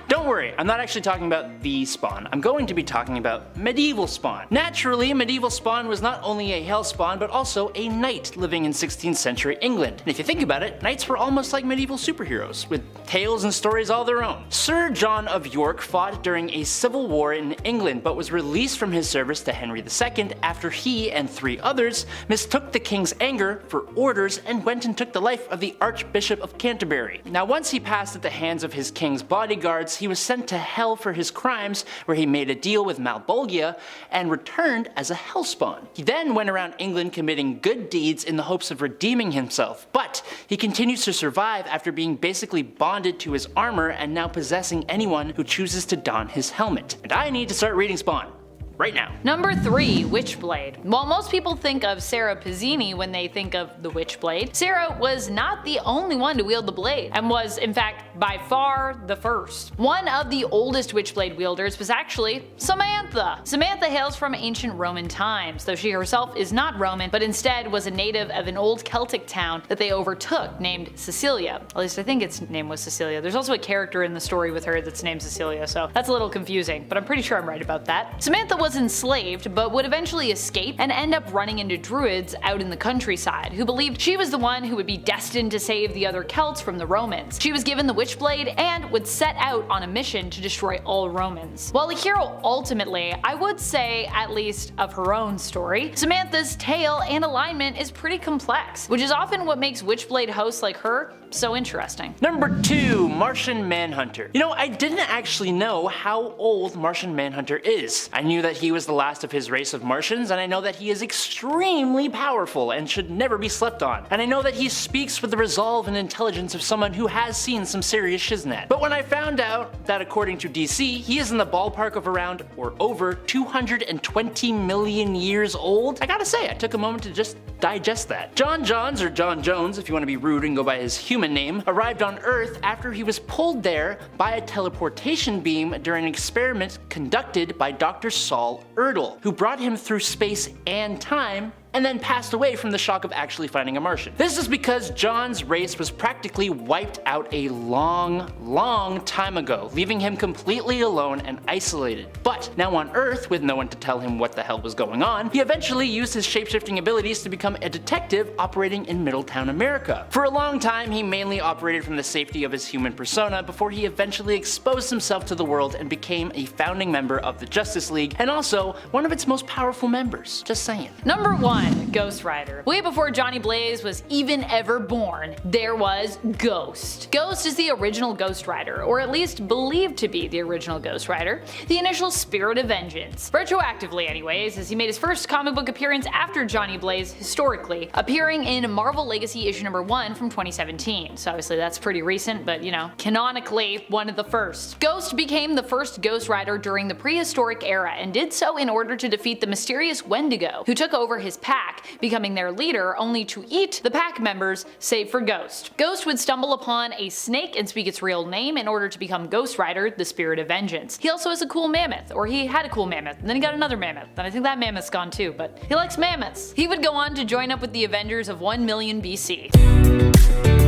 Don't worry, I'm not actually talking about the Spawn. I'm going to be talking about medieval Spawn. Naturally, medieval Spawn was not only a hell spawn, but also a knight living in 16th century England. And if you think about it, knights were almost like medieval superheroes, with tales and stories all their own. Sir John of York fought during a civil war in England, but was released from his service to Henry II after he and 3 others mistook the king's anger for orders and went and took the life of the Archbishop of Canterbury. Now, once he passed at the hands of his king's bodyguards, he he was sent to hell for his crimes, where he made a deal with Malebolgia and returned as a hellspawn. He then went around England committing good deeds in the hopes of redeeming himself, but he continues to survive after being basically bonded to his armor and now possessing anyone who chooses to don his helmet. And I need to start reading Spawn. Right now. Number 3, Witchblade. While most people think of Sarah Pizzini when they think of the Witchblade, Sarah was not the only one to wield the blade, and was, in fact, by far the first. One of the oldest Witchblade wielders was actually Samantha. Samantha hails from ancient Roman times, though she herself is not Roman, but instead was a native of an old Celtic town that they overtook named Cecilia. At least I think its name was Cecilia. There's also a character in the story with her that's named Cecilia, so that's a little confusing, but I'm pretty sure I'm right about that. Samantha was enslaved, but would eventually escape and end up running into druids out in the countryside, who believed she was the one who would be destined to save the other Celts from the Romans. She was given the Witchblade and would set out on a mission to destroy all Romans. While a hero ultimately, I would say, at least of her own story, Samantha's tale and alignment is pretty complex, which is often what makes Witchblade hosts like her so interesting. Number 2, Martian Manhunter. You know, I didn't actually know how old Martian Manhunter is. I knew that he was the last of his race of Martians, and I know that he is extremely powerful and should never be slept on. And I know that he speaks with the resolve and intelligence of someone who has seen some serious shiznit. But when I found out that according to DC, he is in the ballpark of around or over 220 million years old, I gotta say, I took a moment to just digest that. John Johns, or John Jones if you want to be rude and go by his human name, arrived on Earth after he was pulled there by a teleportation beam during an experiment conducted by Dr. Saul Erdel, who brought him through space and time and then passed away from the shock of actually finding a Martian. This is because John's race was practically wiped out a long time ago, leaving him completely alone and isolated. But now on Earth, with no one to tell him what the hell was going on, he eventually used his shapeshifting abilities to become a detective operating in Middletown, America. For a long time, he mainly operated from the safety of his human persona before he eventually exposed himself to the world and became a founding member of the Justice League, and also one of its most powerful members. Just saying. Number 1, Ghost Rider. Way before Johnny Blaze was even ever born, there was Ghost. Ghost is the original Ghost Rider, or at least believed to be the original Ghost Rider, the initial spirit of vengeance. Retroactively anyways, as he made his first comic book appearance after Johnny Blaze historically, appearing in Marvel Legacy issue number 1 from 2017. So obviously that's pretty recent, but you know, canonically one of the first. Ghost became the first Ghost Rider during the prehistoric era and did so in order to defeat the mysterious Wendigo, who took over his pack, becoming their leader only to eat the pack members save for Ghost. Ghost would stumble upon a snake and speak its real name in order to become Ghost Rider, the spirit of vengeance. He also has a cool mammoth, or he had a cool mammoth, and then he got another mammoth, and I think that mammoth's gone too, but he likes mammoths. He would go on to join up with the Avengers of 1 million BC.